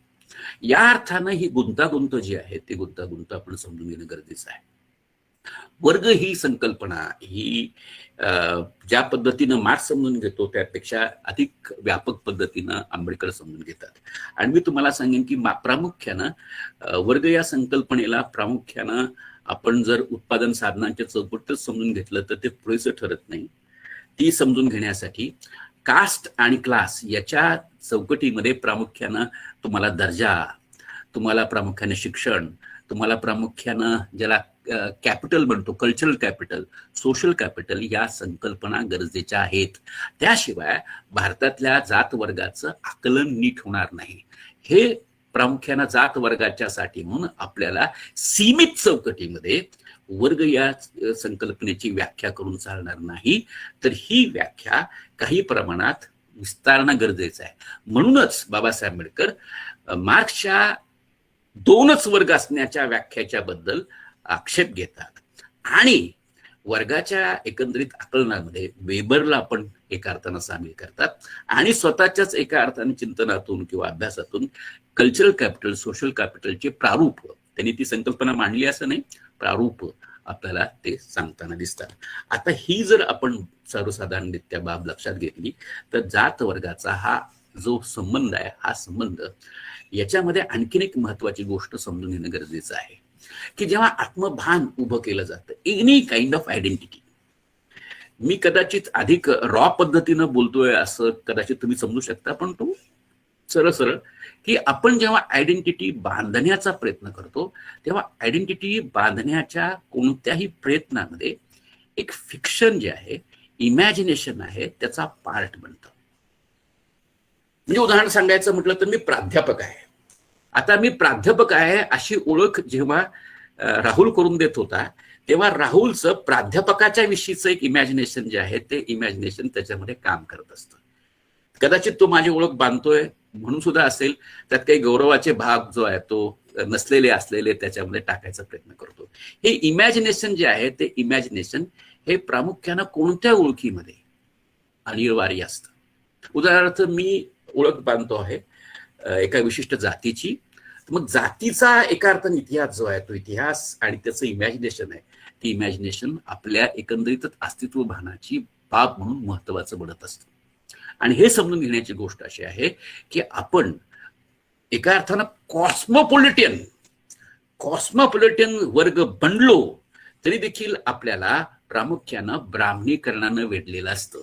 या अर्थानं ही गुंतागुंत जी आहे, ती गुंतागुंत आपण समजून घेणं गरजेचं आहे. वर्ग ही संकल्पना ही ज्या पद्धतीनं मार्क्स समजून घेतो त्यापेक्षा अधिक व्यापक पद्धतीनं आंबेडकर समजून घेतात. आणि मी तुम्हाला सांगेन की प्रामुख्यानं वर्ग या संकल्पनेला प्रामुख्यानं आपण जर उत्पादन साधनांच्या चौकटीतच समजून घेतलं तर ते पुरेसं ठरत नाही. ती समजून घेण्यासाठी कास्ट आणि क्लास याच्या चौकटीमध्ये प्रामुख्यानं तुम्हाला दर्जा, तुम्हाला प्रामुख्याने शिक्षण, तुम्हाला प्रामुख्यानं ज्याला कॅपिटल म्हणतो, कल्चरल कॅपिटल, सोशल कॅपिटल, या संकल्पना गरजेच्या आहेत. त्याशिवाय भारतातल्या जात वर्गाचं आकलन नीट होणार नाही. हे प्रामुख्यानं जात वर्गाच्यासाठी म्हणून आपल्याला सीमित चौकटीमध्ये वर्ग या संकल्पनेची व्याख्या करून चालणार नाही. तर ही व्याख्या काही प्रमाणात विस्तारणं गरजेचं आहे. म्हणूनच बाबासाहेब आंबेडकर मार्क्सच्या दोनच वर्ग असण्याच्या व्याख्याच्या बद्दल आक्षेप घेतात. आणि वर्गाच्या एकंदरीत आकलनामध्ये वेबरला पण एका अर्थानं सामील करतात. आणि स्वतःच्याच एका अर्थाने चिंतनातून किंवा अभ्यासातून कल्चरल कॅपिटल, सोशल कॅपिटलचे प्रारूप, त्यांनी ती संकल्पना मांडली असं नाही, प्रारूप आपल्याला ते सांगताना दिसतात. आता ही जर आपण सर्वसाधारणरित्या बाब लक्षात घेतली तर जात वर्गाचा हा जो संबंध आहे, हा संबंध याच्यामध्ये आणखीन एक महत्वाची गोष्ट समजून घेणं गरजेचं आहे की जेव्हा आत्मभान उभं केलं जातं, एनी काइंड ऑफ आयडेंटिटी, मी कदाचित अधिक रॉ पद्धतीनं बोलतोय असं कदाचित तुम्ही समजू शकता, पण तो सरळ सरळ की आपण जेव्हा आयडेंटिटी बांधण्याचा प्रयत्न करतो तेव्हा आयडेंटिटी बांधण्याच्या कोणत्याही प्रयत्नामध्ये एक फिक्शन जे आहे, इमॅजिनेशन आहे, त्याचा पार्ट बनतं. म्हणजे उदाहरण सांगायचं म्हटलं तर मी प्राध्यापक आहे. आता मी प्राध्यापक आहे अशी ओळख जेव्हा राहुल करून देत होता तेव्हा राहुलचं प्राध्यापकाच्या विषयीचं एक इमॅजिनेशन जे आहे ते इमॅजिनेशन त्याच्यामध्ये काम करत असतं. कदाचित तो माझी ओळख बांधतोय म्हणून सुद्धा असेल, त्यात काही गौरवाचे भाग जो आहे तो नसलेले असलेले त्याच्यामध्ये टाकायचा प्रयत्न करतो. हे इमॅजिनेशन जे आहे ते इमॅजिनेशन हे प्रामुख्यानं कोणत्या ओळखीमध्ये अनिवार्य असतं. उदाहरणार्थ मी ओळख बांधतो आहे एका विशिष्ट जातीची, मग जातीचा एका अर्थाने इतिहास जो आहे तो इतिहास आणि त्याचं इमॅजिनेशन आहे, ती इमॅजिनेशन आपल्या एकंदरीत अस्तित्व भानाची बाब म्हणून महत्वाचं बनत असतं. आणि हे समजून घेण्याची गोष्ट अशी आहे की आपण एका अर्थानं कॉस्मोपॉलिटन वर्ग बनलो तरी देखील आपल्याला प्रामुख्यानं ब्राह्मणीकरणानं वेढलेलं असतं.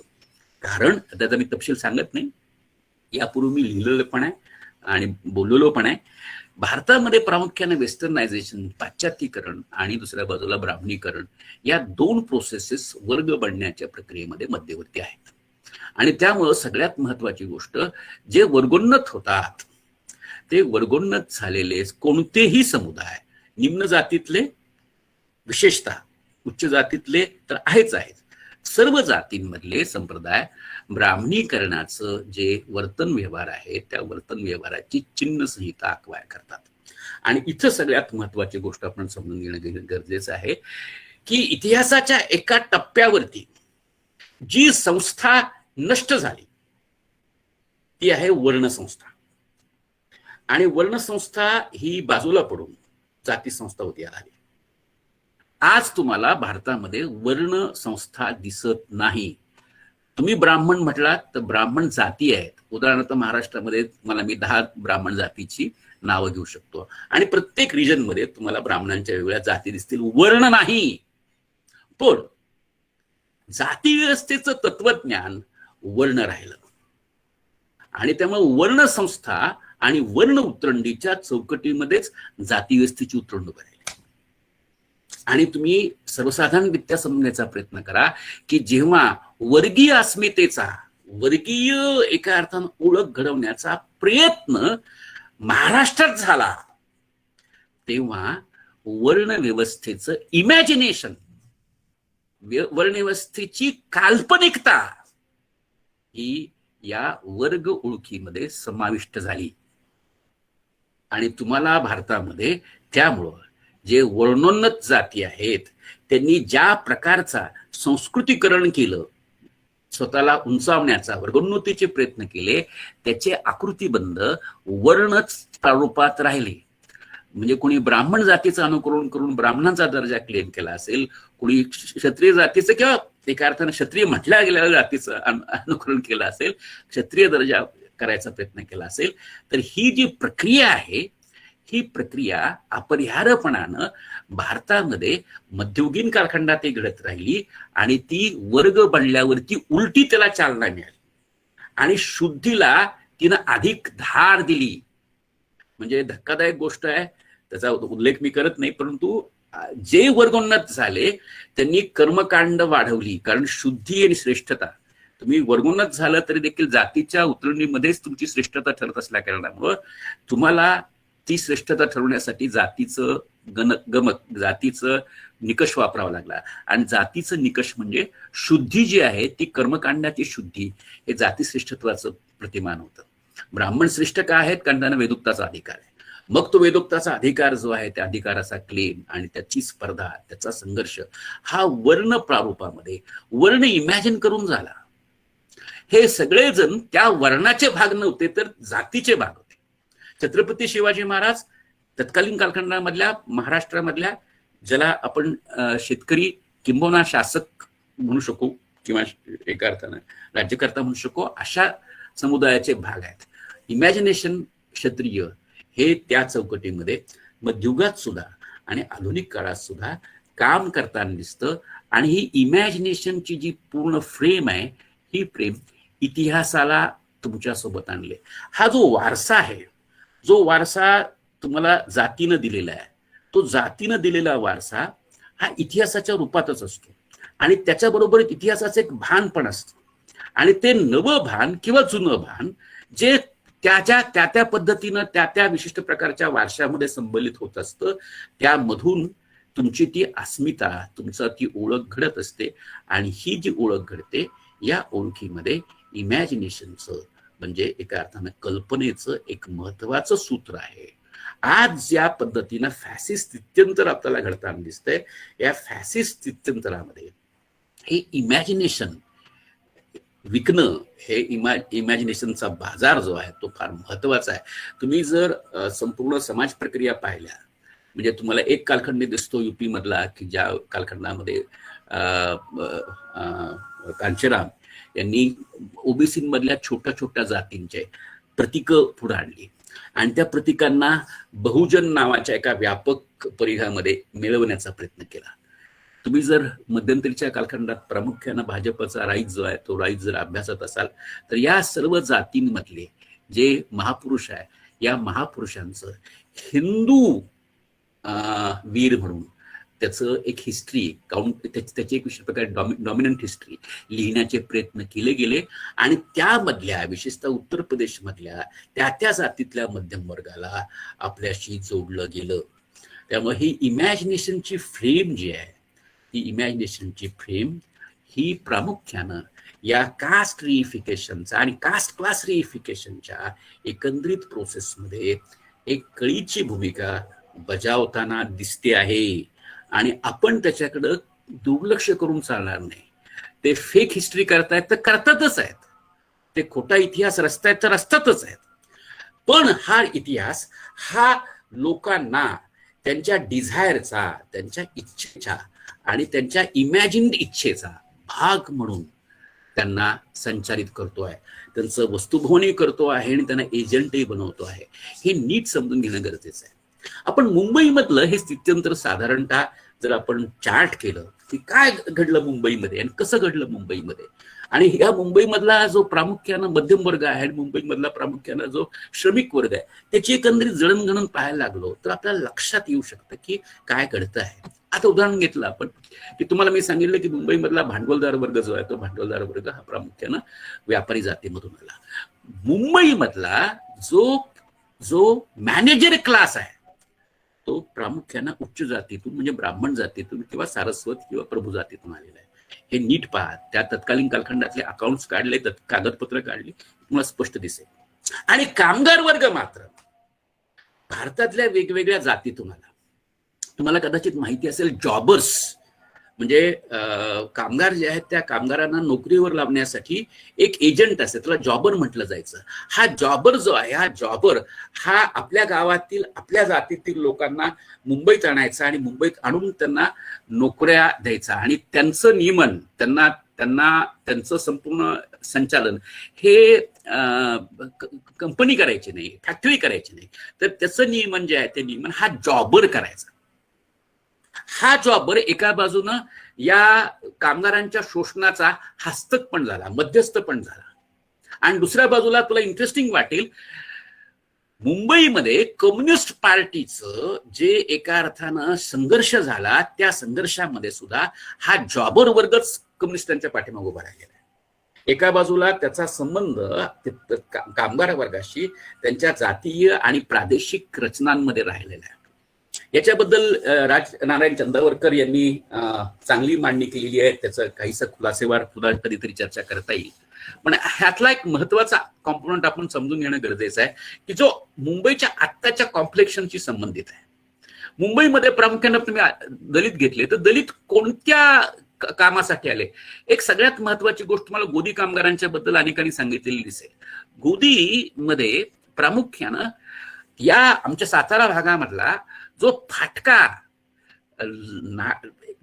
कारण त्याचा मी तपशील सांगत नाही, यापूर्वी मी लिहिलेलं पण आहे आणि बोललेलो पण आहे. भारतामध्ये प्रामुख्याने वेस्टर्नायझेशन, पाश्चात्तीकरण आणि दुसऱ्या बाजूला ब्राह्मणीकरण या दोन प्रोसेसेस वर्ग बनण्याच्या प्रक्रियेमध्ये मध्यवर्ती आहेत. आणि त्यामुळं सगळ्यात महत्वाची गोष्ट, जे वर्गोन्नत होतात ते वर्गोन्नत झालेले कोणतेही समुदाय, निम्न जातीतले विशेषतः, उच्च जातीतले तर आहेच आहेत, सर्व जातींमधले संप्रदाय ब्राह्मणीकरणाचं जे वर्तन व्यवहार आहे त्या वर्तन व्यवहाराची चिन्ह संहिता अक्वायर करतात. आणि इथं सगळ्यात महत्वाची गोष्ट आपण समजून घेणं गरजेचं आहे की इतिहासाच्या एका टप्प्यावरती जी संस्था नष्ट झाली ती आहे वर्णसंस्था. आणि वर्णसंस्था ही बाजूला पडून जाती संस्था होती आली. आज तुम्हाला भारतामध्ये वर्ण संस्था दिसत नाही. तुम्ही ब्राह्मण म्हटलात तर ब्राह्मण जाती आहेत. उदाहरणार्थ महाराष्ट्रामध्ये मला मी 10 ब्राह्मण जातीची नावं घेऊ शकतो आणि प्रत्येक रिजन मध्ये तुम्हाला ब्राह्मणांच्या वेगळ्या जाती दिसतील, वर्ण नाही. पण जाती व्यवस्थेचं तत्वज्ञान वर्ण राहिलं आणि त्यामुळे वर्ण संस्था आणि वर्ण उतरंडीच्या चौकटीमध्येच जाती व्यवस्थेची उतरंड राहिली. आणि तुम्ही सर्वसाधारणरित्या समजण्याचा प्रयत्न करा की जेव्हा वर्गीय अस्मितेचा, वर्गीय एका अर्थानं ओळख घडवण्याचा प्रयत्न महाराष्ट्रात झाला तेव्हा वर्ण व्यवस्थेचं इमॅजिनेशन, वर्ण व्यवस्थेची काल्पनिकता ही या वर्ग ओळखीमध्ये समाविष्ट झाली. आणि तुम्हाला भारतामध्ये त्यामुळं जे वर्णोन्नत जाती आहेत त्यांनी ज्या प्रकारचा संस्कृतीकरण केलं, स्वतःला उंचावण्याचा, वर्गोन्नतीचे प्रयत्न केले, त्याचे आकृतीबंध वर्णच प्रारूपात राहिले. म्हणजे कोणी ब्राह्मण जातीचं अनुकरण करून ब्राह्मणांचा दर्जा क्लेम केला असेल, कोणी क्षत्रिय जातीचं किंवा एका अर्थानं क्षत्रिय म्हटल्या गेलेल्या जातीचं अनुकरण केलं असेल, क्षत्रिय दर्जा करायचा प्रयत्न केला असेल, तर ही जी प्रक्रिया आहे ही प्रक्रिया अपरिहार्यपणानं भारतामध्ये मध्ययुगीन कालखंडात घडत राहिली आणि ती वर्ग बनल्यावरती उलटी त्याला चालना मिळाली आणि शुद्धीला तिनं अधिक धार दिली. म्हणजे धक्कादायक गोष्ट आहे, त्याचा उल्लेख मी करत नाही, परंतु जे वर्गोन्नत झाले त्यांनी कर्मकांड वाढवली. कारण शुद्धी आणि श्रेष्ठता, तुम्ही वर्गोन्नत झालं तरी देखील जातीच्या उतरणीमध्येच तुमची श्रेष्ठता ठरत असल्या कारणामुळं तुम्हाला ती श्रेष्ठता ठरवण्यासाठी जातीचं गमक, जातीचं निकष वापरावा लागला. आणि जातीचं निकष म्हणजे शुद्धी जी आहे ती कर्मकांडाची शुद्धी, हे जाती श्रेष्ठत्वाचं प्रतिमान होतं. ब्राह्मण श्रेष्ठ का आहेत? कारण त्यांना वेदोक्ताचा अधिकार आहे. मग तो वेदोक्ताचा अधिकार जो आहे त्या अधिकाराचा क्लेम आणि त्याची स्पर्धा, त्याचा संघर्ष हा वर्ण प्रारूपामध्ये, वर्ण इमॅजिन करून झाला. हे सगळेजण त्या वर्णाचे भाग नव्हते तर जातीचे भाग होते. छत्रपती शिवाजी महाराज तत्कालीन कालखंडामधल्या महाराष्ट्रामधल्या, ज्याला आपण शेतकरी किंबहुना शासक म्हणू शकू किंवा एका अर्थानं राज्यकर्ता म्हणू शकू, अशा समुदायाचे भाग आहेत. इमॅजिनेशन क्षत्रिय हे त्या चौकटीमध्ये मध्ययुगात सुद्धा आणि आधुनिक काळात सुद्धा काम करताना दिसतं. आणि ही इमॅजिनेशनची जी पूर्ण फ्रेम आहे, ही फ्रेम इतिहासाला तुमच्यासोबत आणले. हा जो वारसा आहे, जो वारसा तुम्हाला जातीनं दिलेला आहे, तो जातीनं दिलेला वारसा हा इतिहासाच्या रूपातच असतो. आणि त्याच्याबरोबर इतिहासाचं एक भान पण असतं. आणि ते नवं भान किंवा जुनं भान जे त्या पद्धतीनं त्या विशिष्ट प्रकारच्या वारशामध्ये संबलित होत असतं, त्यामधून तुमची ती अस्मिता, तुमचं ती ओळख घडत असते. आणि ही जी ओळख घडते, या ओळखीमध्ये इमॅजिनेशनचं म्हणजे एका अर्थानं कल्पनेचं एक महत्वाचं सूत्र आहे. आज ज्या पद्धतीनं फॅसिस्ट स्थित्यंतर आपल्याला घडताना दिसतंय, या फॅसिस्ट स्थित्यंतरामध्ये हे इमॅजिनेशन विकणं, हे इमॅजिनेशनचा बाजार जो आहे तो फार महत्वाचा आहे. तुम्ही जर संपूर्ण समाज प्रक्रिया पाहिल्या, म्हणजे तुम्हाला एक कालखंड दिसतो युपी मधला की ज्या कालखंडामध्ये कांचीराम यांनी ओबीसी मधल्या छोट्या छोट्या जातींचे प्रतीक पुढे आणली आणि त्या प्रतीकांना बहुजन नावाच्या एका व्यापक परिघामध्ये मिळवण्याचा प्रयत्न केला. तुम्ही जर मध्यंतरीच्या कालखंडात प्रामुख्याने भाजपचा राईज जो आहे तो राईज जर अभ्यासत असाल तर या सर्व जातींमधले जे महापुरुष आहे, या महापुरुषांचं हिंदू वीर म्हणून त्याचं एक हिस्ट्री त्याची एक विशिष्ट प्रकारे डॉमिनंट हिस्ट्री लिहिण्याचे प्रयत्न केले गेले. आणि त्यामधल्या विशेषतः उत्तर प्रदेश मधल्या त्या जातीतल्या मध्यम वर्गाला आपल्याशी जोडलं गेलं. त्यामुळे ही इमॅजिनेशनची फ्रेम जी आहे, ही इमॅजिनेशनची फ्रेम ही प्रामुख्यानं या कास्ट रिइफिकेशनचा आणि कास्ट क्लास रिइफिकेशनच्या एकंदरीत प्रोसेसमध्ये एक कळीची भूमिका बजावताना दिसते आहे. आणि आपण त्याच्याकडं दुर्लक्ष करून चालणार नाही. ते फेक हिस्ट्री करतायत तर करतातच आहेत, ते खोटा इतिहास रचतायत तर रचतातच आहेत. पण हा इतिहास हा लोकांना त्यांच्या डिझायरचा, त्यांच्या इच्छेचा आणि त्यांच्या इमॅजिन्ड इच्छेचा भाग म्हणून त्यांना संचालित करतो आहे, त्यांचं वस्तुभवनही करतो आहे आणि त्यांना एजंटही बनवतो आहे. हे नीट समजून घेणं गरजेचं आहे. आपण मुंबईमधलं हे स्थित्यंतर साधारणतः जर आपण चार्ट केलं की काय घडलं मुंबईमध्ये आणि कसं घडलं मुंबईमध्ये, आणि या मुंबईमधला जो प्रामुख्यानं मध्यम वर्ग आहे आणि मुंबईमधला प्रामुख्यानं जो श्रमिक वर्ग आहे त्याची एकंदरीत जळणघडण पाहायला लागलो तर आपल्याला लक्षात येऊ शकतं की काय घडतं आहे. आता उदाहरण घेतलं आपण की तुम्हाला मी सांगितलं की मुंबईमधला भांडवलदार वर्ग जो आहे तो भांडवलदार वर्ग हा प्रामुख्यानं व्यापारी जातीमधून आला. मुंबईमधला जो मॅनेजर क्लास आहे तो प्रामुख्यानं उच्च जातीतून म्हणजे ब्राह्मण जातीतून किंवा सारस्वत किंवा प्रभू जातीतून आलेला आहे. हे नीट पहा, त्या तत्कालीन कालखंडातले अकाउंट्स काढले, कागदपत्र काढली, तुम्हाला स्पष्ट दिसेल. आणि कामगार वर्ग मात्र भारतातल्या वेगवेगळ्या जातीतून आला. तुम्हाला कदाचित माहिती असेल, जॉबर्स म्हणजे कामगार जे आहेत त्या कामगारांना नोकरीवर लावण्यासाठी एक एजंट असते, त्याला जॉबर म्हटलं जायचं. हा जॉबर जो आहे, हा जॉबर हा आपल्या गावातील आपल्या जातीतील लोकांना मुंबईत आणायचा आणि मुंबईत आणून त्यांना नोकऱ्या द्यायचा आणि त्यांचं नियमन, त्यांचं संपूर्ण संचालन हे कंपनी करायची नाही, फॅक्टरी करायची नाही, तर त्याचं नियमन जे आहे ते नियमन हा जॉबर करायचा. हा जॉबर एका बाजूनं या कामगारांच्या शोषणाचा हस्तक पण झाला, मध्यस्थ पण झाला. आणि दुसऱ्या बाजूला तुला इंटरेस्टिंग वाटेल, मुंबईमध्ये कम्युनिस्ट पार्टीचं जे एका अर्थानं संघर्ष झाला, त्या संघर्षामध्ये सुद्धा हा जॉबर वर्गच कम्युनिस्टांच्या पाठीमागे उभा राहिलेला आहे. एका बाजूला त्याचा संबंध कामगार वर्गाशी त्यांच्या जातीय आणि प्रादेशिक रचनांमध्ये राहिलेला आहे. याच्याबद्दल नारायण चंदावरकर यांनी चांगली मांडणी केलेली आहे. त्याचं काहीसा खुलासेवार पुन्हा कधीतरी चर्चा करता येईल. पण ह्यातला एक महत्वाचा कॉम्पोनंट आपण समजून घेणं गरजेचं आहे की जो मुंबईच्या आत्ताच्या कॉम्प्लेक्शनशी संबंधित आहे. मुंबईमध्ये प्रामुख्याने तुम्ही दलित घेतले तर दलित कोणत्या कामासाठी आले? एक सगळ्यात महत्वाची गोष्ट तुम्हाला गोदी कामगारांच्या बद्दल अनेकांनी सांगितलेली दिसेल. गोदी मध्ये प्रामुख्यानं या आमच्या सातारा भागामधला जो फाटका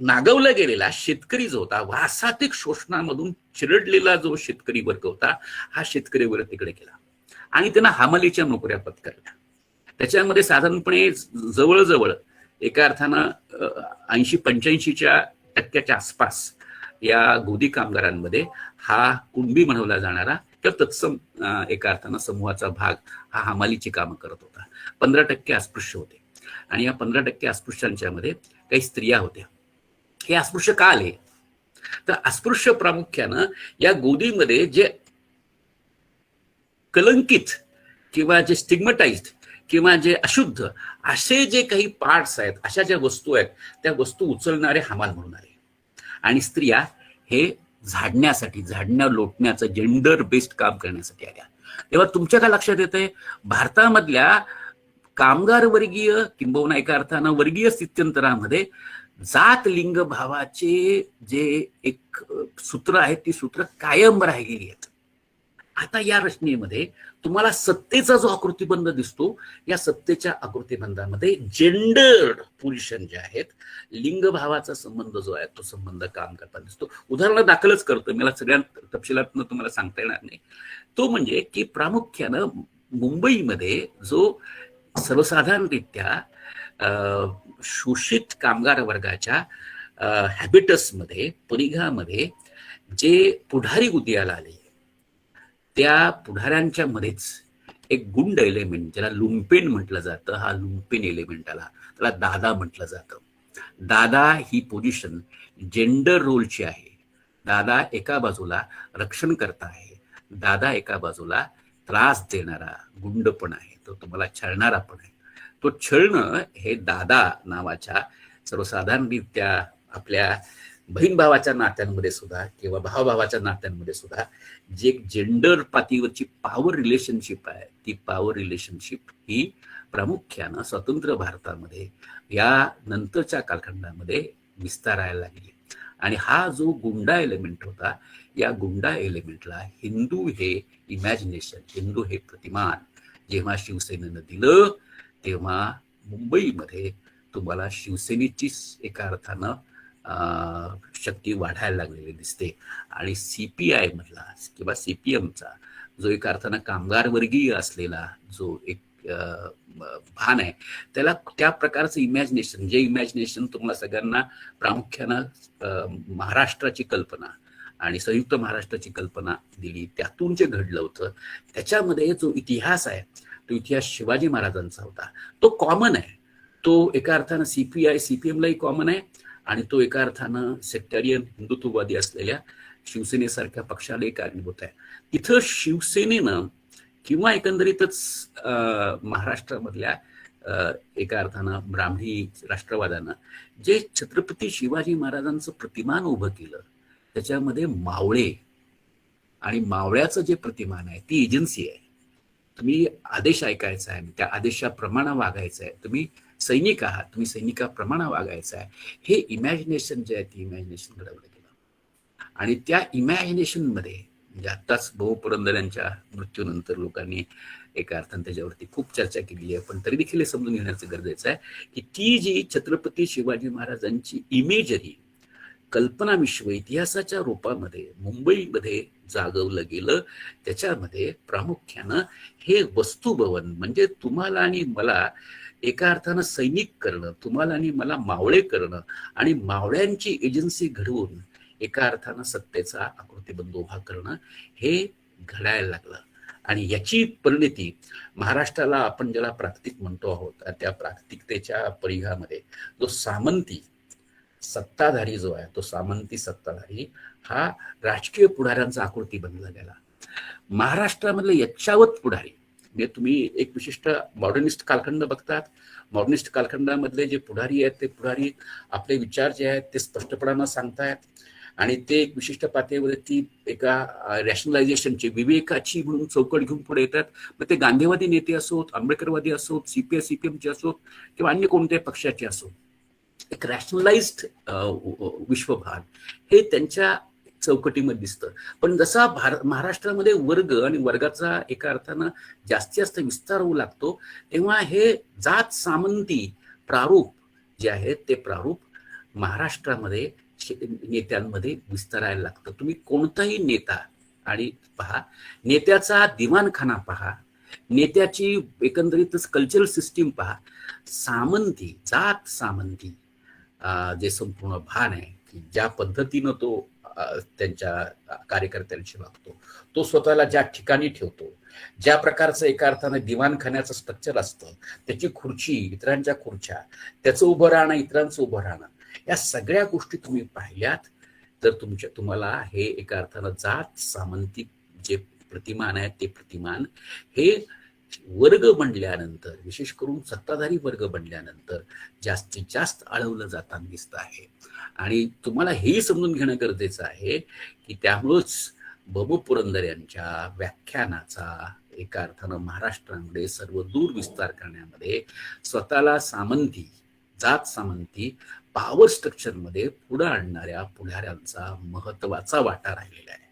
नागवला गेलेला शेतकरी जो होता, वासातिक शोषणामधून चिरडलेला जो शेतकरी वर्ग होता, हा शेतकरी वर्ग तिकडे गेला आणि त्यांना हमालीच्या नोकऱ्या पत्करल्या. त्याच्यामध्ये साधारणपणे जवळजवळ एका अर्थानं 80-85% आसपास या गोदी कामगारांमध्ये हा कुणबी म्हणवला जाणारा किंवा तत्सम एका अर्थानं समूहाचा भाग हा हमालीची कामं करत होता. 15% अस्पृश्य होते आणि या 15% अस्पृश्यांच्या मध्ये काही स्त्रिया होत्या. हे अस्पृश्य का आले? तर अस्पृश्य प्रामुख्यानं या गोदीमध्ये जे कलंकित किंवा जे स्टिग्मटाइज्ड किंवा जे अशुद्ध असे जे काही पार्ट्स आहेत, अशा ज्या वस्तू आहेत, त्या वस्तू उचलणारे हमाल म्हणून आले. आणि स्त्रिया हे झाडण्या लोटण्याचं जेंडर बेस्ड काम करण्यासाठी आल्या. तेव्हा तुमच्या काय लक्षात येतंय, भारतामधल्या कामगार वर्गीय किंबहुना एका अर्थानं वर्गीय स्थित्यंतरामध्ये जात लिंग भावाचे जे एक सूत्र आहेत, ती सूत्र कायम राहिलेली आहेत. आता या रचनेमध्ये तुम्हाला सत्तेचा जो आकृतिबंध दिसतो, या सत्तेच्या आकृतिबंधामध्ये जेंडर्ड पोझिशन जे आहेत, लिंग भावाचा संबंध जो आहे तो संबंध काम करताना दिसतो. उदाहरण दाखलच करतो, मला सगळ्या तपशिलातनं तुम्हाला सांगता येणार नाही. तो म्हणजे की प्रामुख्यानं मुंबईमध्ये जो सर्वसाधारणरित्या शोषित कामगार वर्गाच्या हॅबिटसमध्ये, परिघामध्ये जे पुढारी उदयाला आले, त्या पुढाऱ्यांच्या मध्येच एक गुंड एलिमेंट, ज्याला लुंपेन म्हटलं जातं, हा लुंपेन एलिमेंट आला. त्याला दादा म्हटलं जातं. दादा ही पोझिशन जेंडर रोलची आहे. दादा एका बाजूला रक्षणकर्ता आहे, दादा एका बाजूला त्रास देणारा गुंड पण आहे, तो तुम्हाला छळणारा पण आहे. तो छळणं हे दादा नावाच्या सर्वसाधारणरित्या आपल्या बहीण भावाच्या नात्यांमध्ये सुद्धा किंवा भावाभावाच्या नात्यांमध्ये सुद्धा जे जेंडर पातळीवरची पॉवर रिलेशनशिप आहे, ती पॉवर रिलेशनशिप ही प्रामुख्यानं स्वतंत्र भारतामध्ये या नंतरच्या कालखंडामध्ये विस्तारायला लागली. आणि हा जो गुंडा एलिमेंट होता, या गुंडा एलिमेंटला हिंदू हे इमॅजिनेशन, हिंदू हे प्रतिमान जेव्हा शिवसेनेनं दिलं, तेव्हा मुंबईमध्ये तुम्हाला शिवसेनेची एका अर्थानं शक्ती वाढायला लागलेली दिसते. आणि सीपीआय मधला किंवा सीपीएमचा जो एका अर्थानं कामगार वर्गीय असलेला जो एक भान आहे, त्याला त्या प्रकारचं इमॅजिनेशन, जे इमॅजिनेशन तुम्हाला सगळ्यांना प्रामुख्यानं महाराष्ट्राची कल्पना आणि संयुक्त महाराष्ट्राची कल्पना दिली, त्यातून जे घडलं होतं, त्याच्यामध्ये जो इतिहास आहे, तो इतिहास शिवाजी महाराजांचा होता. तो कॉमन आहे. तो एका अर्थानं सीपीआय सीपीएमलाही कॉमन आहे आणि तो एका अर्थानं सेक्टरियन हिंदुत्ववादी असलेल्या शिवसेनेसारख्या पक्षालाही कारणीभूत आहे. इथं शिवसेनेनं किंवा एकंदरीतच महाराष्ट्रामधल्या एका अर्थानं ब्राह्मणी राष्ट्रवादानं जे छत्रपती शिवाजी महाराजांचं प्रतिमान उभं केलं, त्याच्यामध्ये मावळे आणि मावळ्याचं जे प्रतिमान आहे, ती एजन्सी आहे. तुम्ही आदेश ऐकायचा आहे, त्या आदेशाप्रमाणे वागायचं आहे. तुम्ही सैनिक आहात, तुम्ही सैनिकाप्रमाणे वागायचं आहे. हे इमॅजिनेशन जे आहे, ते इमॅजिनेशन घडवलं गेलं. आणि त्या इमॅजिनेशन मध्ये म्हणजे आत्ताच भाऊ पुरंदर यांच्या मृत्यूनंतर लोकांनी एका अर्थानं त्याच्यावरती खूप चर्चा केली आहे, पण तरी देखील हे समजून घेण्याचं गरजेचं आहे की ती जी छत्रपती शिवाजी महाराजांची इमेजरी कल्पना विश्व इतिहासाच्या रूपामध्ये मुंबईमध्ये जागवलं गेलं, त्याच्यामध्ये प्रामुख्यानं हे वस्तुभवन म्हणजे तुम्हाला आणि मला एका अर्थानं सैनिक करणं, तुम्हाला आणि मला मावळे करणं आणि मावळ्यांची एजन्सी घडवून एका अर्थानं सत्तेचा आकृतिबंध उभा करणं, हे घडायला लागलं. आणि याची परिणती महाराष्ट्राला आपण ज्याला प्राकृतिक म्हणतो आहोत, त्या प्राकृतिकतेच्या परिघामध्ये जो सामंती सत्ताधारी जो आहे, तो सामंती सत्ताधारी हा राजकीय पुढाऱ्यांचा आकृती बनला गेला. महाराष्ट्रामधले यच्चावत पुढारी म्हणजे तुम्ही एक विशिष्ट मॉडर्निस्ट कालखंड बघतात, मॉडर्निस्ट कालखंडामधले जे पुढारी आहेत, ते पुढारी आपले विचार जे आहेत ते स्पष्टपणानं सांगतायत आणि ते एक विशिष्ट पातळीवरती एका रॅशनलायझेशनची, विवेकाची म्हणून चौकट घेऊन पुढे येतात. मग ते गांधीवादी नेते असोत, आंबेडकरवादी असोत, सीपीआय सीपीएमचे असोत किंवा अन्य कोणत्याही पक्षाचे असोत, एक रॅशनलाइज्ड विश्वभान हे त्यांच्या चौकटीमध्ये दिसतं. पण जसा महाराष्ट्रामध्ये वर्ग आणि वर्गाचा एका अर्थानं जास्तीत जास्त विस्तार होऊ लागतो, तेव्हा हे जात सामंती प्रारूप जे आहे ते प्रारूप महाराष्ट्रामध्ये नेत्यांमध्ये विस्तारायला लागतं. तुम्ही कोणताही नेता आणि पहा, नेत्याचा दिवाणखाना पहा, नेत्याची एकंदरीतच कल्चरल सिस्टीम पहा. सामंती, जात सामंती जे संपूर्ण भान आहे की ज्या पद्धतीनं तो त्यांच्या कार्यकर्त्यांशी वागतो, तो स्वतःला ज्या ठिकाणी ठेवतो, ज्या प्रकारचं एका अर्थानं दिवाणखान्याचं स्ट्रक्चर असतं, त्याची खुर्ची, इतरांच्या खुर्च्या, त्याचं उभं राहणं, इतरांचं उभं राहणं, या सगळ्या गोष्टी तुम्ही पाहिल्यात तर तुम्हाला हे एका अर्थानं जात सामंती जे प्रतिमान आहे ते प्रतिमान हे वर्ग बनल्यानंतर, विशेष करून सत्ताधारी वर्ग बनल्यानंतर जास्तीत जास्त आळवलं जाताना दिसत आहे. आणि तुम्हाला हेही समजून घेणं गरजेचं आहे की त्यामुळंच बबू पुरंदर यांच्या व्याख्यानाचा एका अर्थानं महाराष्ट्रामध्ये सर्वदूर विस्तार करण्यामध्ये स्वतःला सामंती, जात सामंती पॉवर स्ट्रक्चरमध्ये पुढे आणणाऱ्या पुढाऱ्यांचा महत्वाचा वाटा राहिलेला आहे.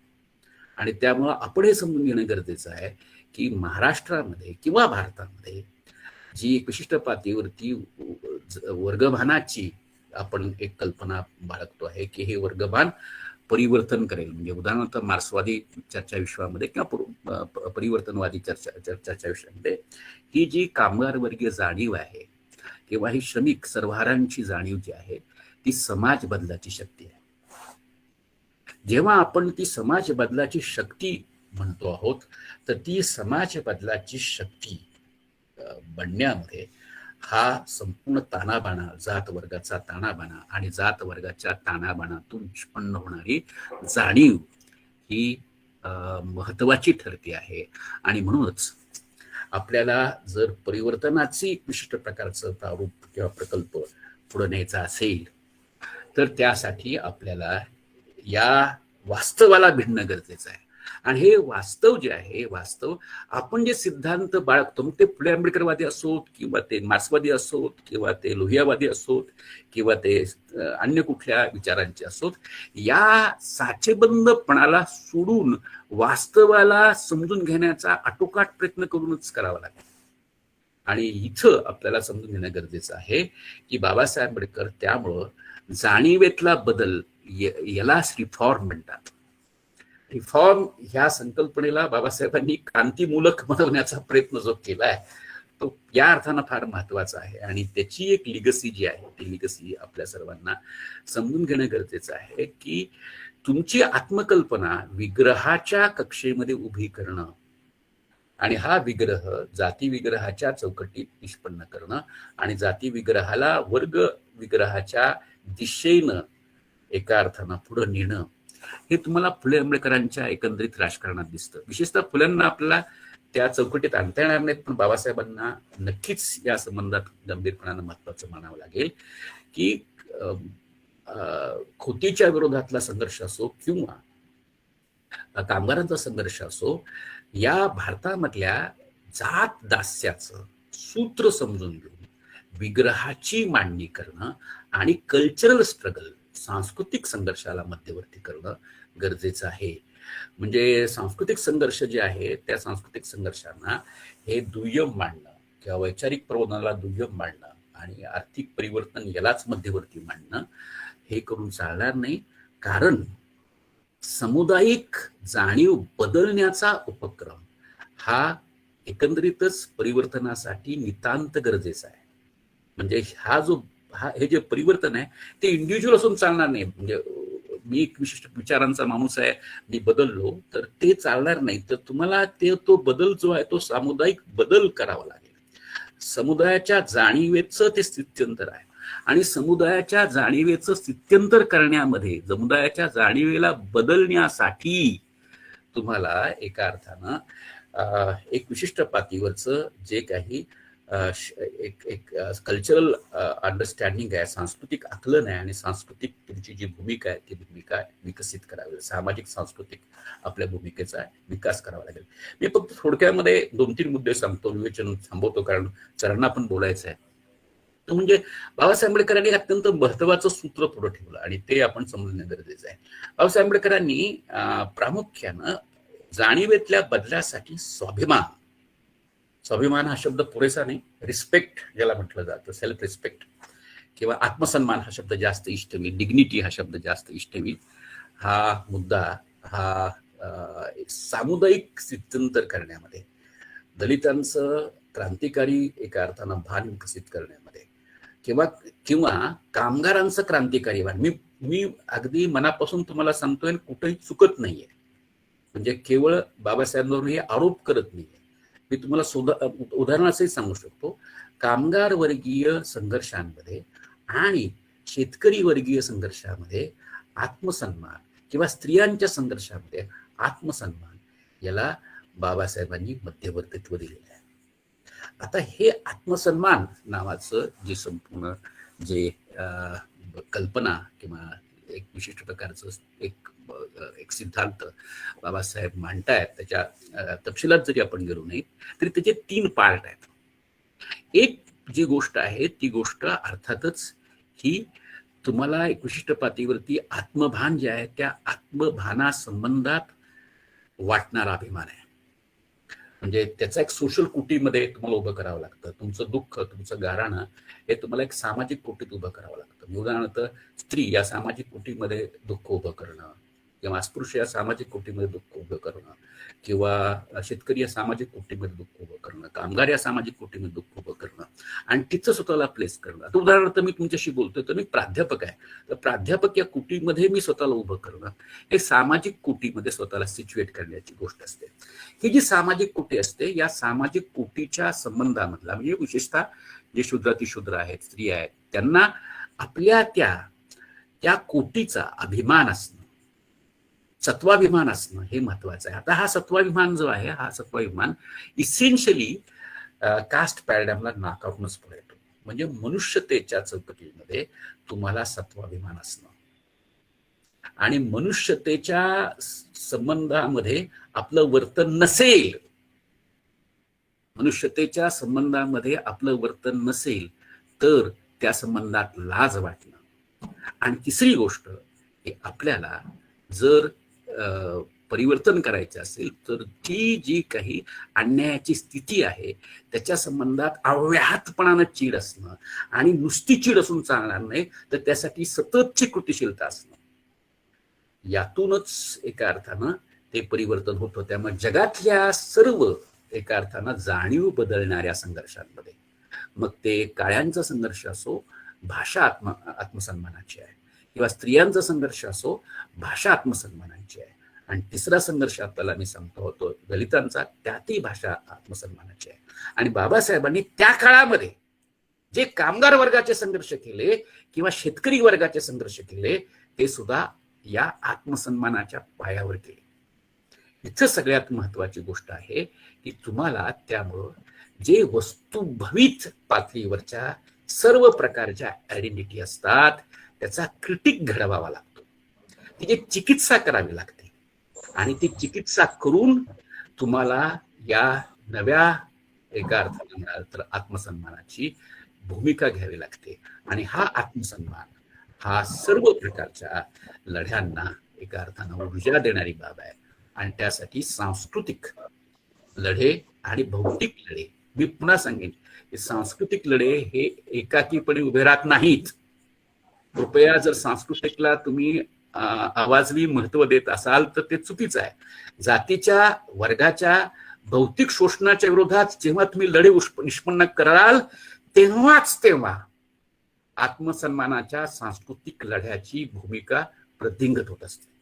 आणि त्यामुळं आपण हे समजून घेणं गरजेचं आहे की महाराष्ट्रामध्ये किंवा भारतामध्ये जी एक विशिष्ट पातळीवरती वर्गभानाची आपण एक कल्पना बाळगतो आहे की हे वर्गभान परिवर्तन करेल. म्हणजे उदाहरणार्थ मार्क्सवादी चर्चा विश्वामध्ये किंवा परिवर्तनवादी चर्चा विश्वामध्ये ही जी कामगार वर्गीय जाणीव आहे किंवा ही श्रमिक सर्वहारांची जाणीव जी आहे ती समाज बदलाची शक्ती आहे. जेव्हा आपण ती समाज बदलाची शक्ती म्हणतो आहोत तर ती समाज बदलाची शक्ती बनण्यामध्ये हा संपूर्ण ताणाबाणा, जात वर्गाचा ताणाबाणा आणि जात वर्गाच्या ताणाबाणातून निष्पन्न होणारी जाणीव ही महत्वाची ठरते आहे. आणि म्हणूनच आपल्याला जर परिवर्तनाची विशिष्ट प्रकारचं प्रारूप किंवा प्रकल्प पुढे न्यायचा असेल तर त्यासाठी आपल्याला या वास्तवाला भिडणं गरजेचं आहे. आणि हे वास्तव जे आहे, वास्तव आपण जे सिद्धांत बाळगतो, मग ते फुले आंबेडकरवादी असोत किंवा ते मार्क्सवादी असोत किंवा ते लोहियावादी असोत किंवा ते अन्य कुठल्या विचारांचे असोत, या साचेबंदपणाला सोडून वास्तवाला समजून घेण्याचा आटोकाट प्रयत्न करूनच करावा लागेल. आणि इथं आपल्याला समजून घेणं गरजेचं आहे की बाबासाहेब आंबेडकर त्यामुळं जाणीवेतला बदल यालाच रिफॉर्म म्हणतात. रिफॉर्म ह्या संकल्पनेला बाबासाहेबांनी क्रांतीमूलक बनवण्याचा प्रयत्न जो केलाय तो या अर्थानं फार महत्वाचा आहे. आणि त्याची एक लिगसी जी आहे ती लिगसी आपल्या सर्वांना समजून घेणं गरजेचं आहे की तुमची आत्मकल्पना विग्रहाच्या कक्षेमध्ये उभी करणं आणि हा विग्रह जाती विग्रहाच्या चौकटीत निष्पन्न करणं आणि जाती विग्रहाला वर्ग विग्रहाच्या दिशेनं एका अर्थानं पुढे नेणं हे तुम्हाला फुले आंबेडकरांच्या एकंदरीत राजकारणात दिसतं. विशेषतः फुल्यांना आपल्याला त्या चौकटीत आणता येणार नाहीत, पण बाबासाहेबांना नक्कीच या संबंधात गंभीरपणानं महत्वाचं मानावं लागेल की खोतीच्या विरोधातला संघर्ष असो किंवा कामगारांचा संघर्ष असो, या भारतामधल्या जात दास्याचं सूत्र समजून घेऊन विग्रहाची मांडणी करणं आणि कल्चरल स्ट्रगल, सांस्कृतिक संघर्षाला मध्यवर्ती करणं गरजेचं आहे. म्हणजे सांस्कृतिक संघर्ष जे आहे त्या सांस्कृतिक संघर्षांना हे दुय्यम मांडणं किंवा वैचारिक प्रबोधनाला दुय्यम मांडणं आणि आर्थिक परिवर्तन यालाच मध्यवर्ती मांडणं हे करून चालणार नाही. कारण सामुदायिक जाणीव बदलण्याचा उपक्रम हा एकंदरीतच परिवर्तनासाठी नितांत गरजेचा आहे. म्हणजे हे जे परिवर्तन आहे ते इंडिव्हिज्युअल असून चालणार नाही. म्हणजे मी एक विशिष्ट विचारांचा माणूस आहे, मी बदललो तर ते चालणार नाही. तर तुम्हाला तो बदल जो आहे तो सामुदायिक बदल करावा लागेल. समुदायाच्या जाणीवेचं ते स्थित्यंतर आहे आणि समुदायाच्या जाणीवेचं स्थित्यंतर करण्यामध्ये, समुदायाच्या जाणीवेला बदलण्यासाठी तुम्हाला एका अर्थानं एक विशिष्ट पातळीवरचं जे काही एक कल्चरल अंडरस्टँडिंग आहे, सांस्कृतिक आकलन आहे आणि सांस्कृतिक तुमची जी भूमिका आहे ती भूमिका विकसित करावी. सामाजिक सांस्कृतिक आपल्या भूमिकेचा विकास करावा लागेल. मी फक्त थोडक्यामध्ये 2-3 मुद्दे सांगतो, विवेचन थांबवतो कारण सरांना पण बोलायचं आहे. तो म्हणजे बाबासाहेब आंबेडकरांनी अत्यंत महत्वाचं सूत्र पुढे ठेवलं आणि ते आपण समजणं गरजेचं आहे. बाबासाहेब आंबेडकरांनी प्रामुख्यानं जाणीवेतल्या बदलासाठी स्वाभिमान हा शब्द पुरेसा नाही, रिस्पेक्ट ज्याला म्हटलं जातं, सेल्फ रिस्पेक्ट, किंवा आत्मसन्मान हा शब्द जास्त इष्ट मी, डिग्निटी हा शब्द जास्त इष्ट मी, हा मुद्दा हा एक सामुदायिक स्थित्यंतर करण्यामध्ये, दलितांचं क्रांतिकारी एका अर्थानं भान विकसित करण्यामध्ये, किंवा किंवा कामगारांचं क्रांतिकारी भान, मी मी अगदी मनापासून तुम्हाला सांगतोय, कुठेही चुकत नाहीये, म्हणजे केवळ बाबासाहेबांवर हे आरोप करत नाहीये, मी तुम्हाला उदाहरणासही सांगू शकतो. कामगार वर्गीय संघर्षांमध्ये आणि शेतकरी वर्गीय संघर्षामध्ये आत्मसन्मान, किंवा स्त्रियांच्या संघर्षामध्ये आत्मसन्मान, याला बाबासाहेबांनी मध्यवर्तित्व दिलेलं आहे. आता हे आत्मसन्मान नावाचं जे संपूर्ण जे कल्पना किंवा एक विशिष्ट प्रकारचं एक सिद्धांत बाबासाहेब मांडतायत, त्याच्या तपशिलात जरी आपण गेलो नाही तरी त्याचे 3 पार्ट आहेत. एक जी गोष्ट आहे ती गोष्ट अर्थातच ही तुम्हाला एक विशिष्ट पातळीवरती आत्मभान जे आहे त्या आत्मभाना संबंधात वाटणारा अभिमान आहे. म्हणजे त्याचा एक सोशल कुटीमध्ये तुम्हाला उभं करावं लागतं. तुमचं दुःख, तुमचं गाऱ्हाणं हे तुम्हाला एक सामाजिक कुटीत उभं करावं लागतं. उदाहरणार्थ स्त्री या सामाजिक कुटीमध्ये दुःख उभं करणं, किंवा अस्पृश्य या सामाजिक कुटीमध्ये दुःख उभं करणं, किंवा शेतकरी या सामाजिक कुटीमध्ये दुःख उभं करणं, कामगार या सामाजिक कुटीमध्ये दुःख उभं करणं आणि तिचं स्वतःला प्लेस करणं. आता उदाहरणार्थ मी तुमच्याशी बोलतोय तर मी प्राध्यापक आहे, तर प्राध्यापक या कुटीमध्ये मी स्वतःला उभं करणं हे सामाजिक कुटीमध्ये स्वतःला सिच्युएट करण्याची गोष्ट असते. ही जी सामाजिक कुटी असते, या सामाजिक कुटीच्या संबंधामधला म्हणजे विशेषतः जे शूद्रातिशूद्र आहेत, स्त्री आहेत, त्यांना आपल्या त्या कुटीचा अभिमान असणं, सत्वाभिमान असणं हे महत्वाचं आहे. आता हा सत्वाभिमान जो आहे, हा सत्वाभिमान इसेन्शियली कास्ट पॅराडाइमला नॉकआउटनच येतो. म्हणजे मनुष्यतेच्या चौकटीमध्ये तुम्हाला सत्वाभिमान असणं आणि मनुष्यतेच्या संबंधामध्ये आपलं वर्तन नसेल, मनुष्यतेच्या संबंधामध्ये आपलं वर्तन नसेल तर त्या संबंधात लाज वाटणं. आणि तिसरी गोष्ट की आपल्याला जर परिवर्तन करायचं असेल तर ती जी काही अन्यायाची स्थिती आहे त्याच्या संबंधात अव्याहतपणानं चीड असणं, आणि नुसती चीड असून चालणार नाही तर त्यासाठी सततची कृतिशीलता असणं, यातूनच एका अर्थानं ते परिवर्तन होतं. त्यामुळे जगातल्या सर्व एका अर्थानं जाणीव बदलणाऱ्या संघर्षांमध्ये, मग ते काळ्यांचा संघर्ष असो, भाषा आत्मसन्मानाची आहे, किंवा स्त्रियांचा संघर्ष असो, भाषा आत्मसन्मानाची आहे, आणि तिसरा संघर्ष आपल्याला मी सांगतो होतो दलितांचा, त्यातही भाषा आत्मसन्मानाची आहे. आणि बाबासाहेबांनी त्या काळामध्ये जे कामगार वर्गाचे संघर्ष केले किंवा शेतकरी वर्गाचे संघर्ष केले ते सुद्धा या आत्मसन्मानाच्या पायावर केले. इथं सगळ्यात महत्वाची गोष्ट आहे की तुम्हाला त्यामुळं जे वस्तुभवित पातळीवरच्या सर्व प्रकारच्या आयडेंटिटी असतात त्याचा क्रिटिक घडवावा लागतो, तिची चिकित्सा करावी लागते, आणि ती चिकित्सा करून तुम्हाला या नव्या एका अर्थाने म्हणाल तर आत्मसन्मानाची भूमिका घ्यावी लागते. आणि हा आत्मसन्मान हा सर्व प्रकारच्या लढ्यांना एका अर्थानं ऊर्जा देणारी बाब आहे. आणि त्यासाठी सांस्कृतिक लढे आणि भौतिक लढे, मी पुन्हा सांगेन की सांस्कृतिक लढे हे एकाकीपणे उभे राहत नाहीत. कृपया जर सांस्कृतिकला तुम्ही आवाजवी महत्व देत असाल तर ते चुकीचं आहे. जातीच्या वर्गाच्या भौतिक शोषणाच्या विरोधात जेव्हा तुम्ही लढे निष्पन्न कराल तेव्हा आत्मसन्मानाच्या सांस्कृतिक लढ्याची भूमिका प्रतिंगत होत असते.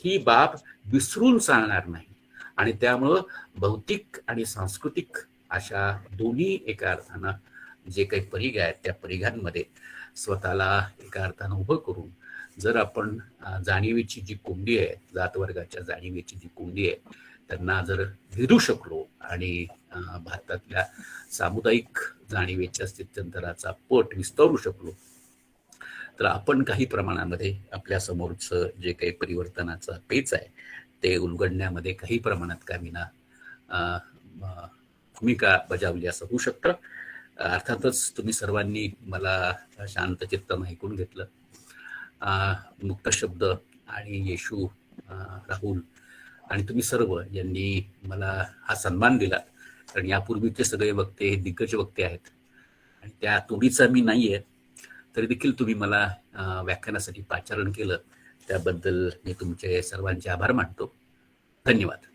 ही बाब विसरून चालणार नाही. आणि त्यामुळं भौतिक आणि सांस्कृतिक अशा दोन्ही एका अर्थानं जे काही परिघ आहेत त्या परिघांमध्ये स्वतःला एका अर्थानं उभं करून जर आपण जाणीवेची जी कोंडी आहे, जात वर्गाच्या जाणीवेची जी कोंडी आहे त्यांना जर विरू शकलो आणि भारतातल्या सामुदायिक जाणीवेच्या स्थित्यंतराचा पट विस्तारू शकलो तर आपण काही प्रमाणामध्ये आपल्या समोरचं जे काही परिवर्तनाचा पेच आहे ते उलगडण्यामध्ये काही प्रमाणात कामीना भूमिका बजावली असं होऊ शकतं. अर्थातच तुम्ही सर्वांनी मला शांत चित्तानं ऐकून घेतलं. मुक्त शब्द आणि येशू, राहुल आणि तुम्ही सर्व यांनी मला हा सन्मान दिला, कारण यापूर्वीचे सगळे वक्ते दिग्गज वक्ते आहेत आणि त्या तोडीचा मी नाहीये, तरी देखील तुम्ही मला व्याख्यानासाठी पाचारण केलं त्याबद्दल मी तुमचे सर्वांचे आभार मानतो. धन्यवाद.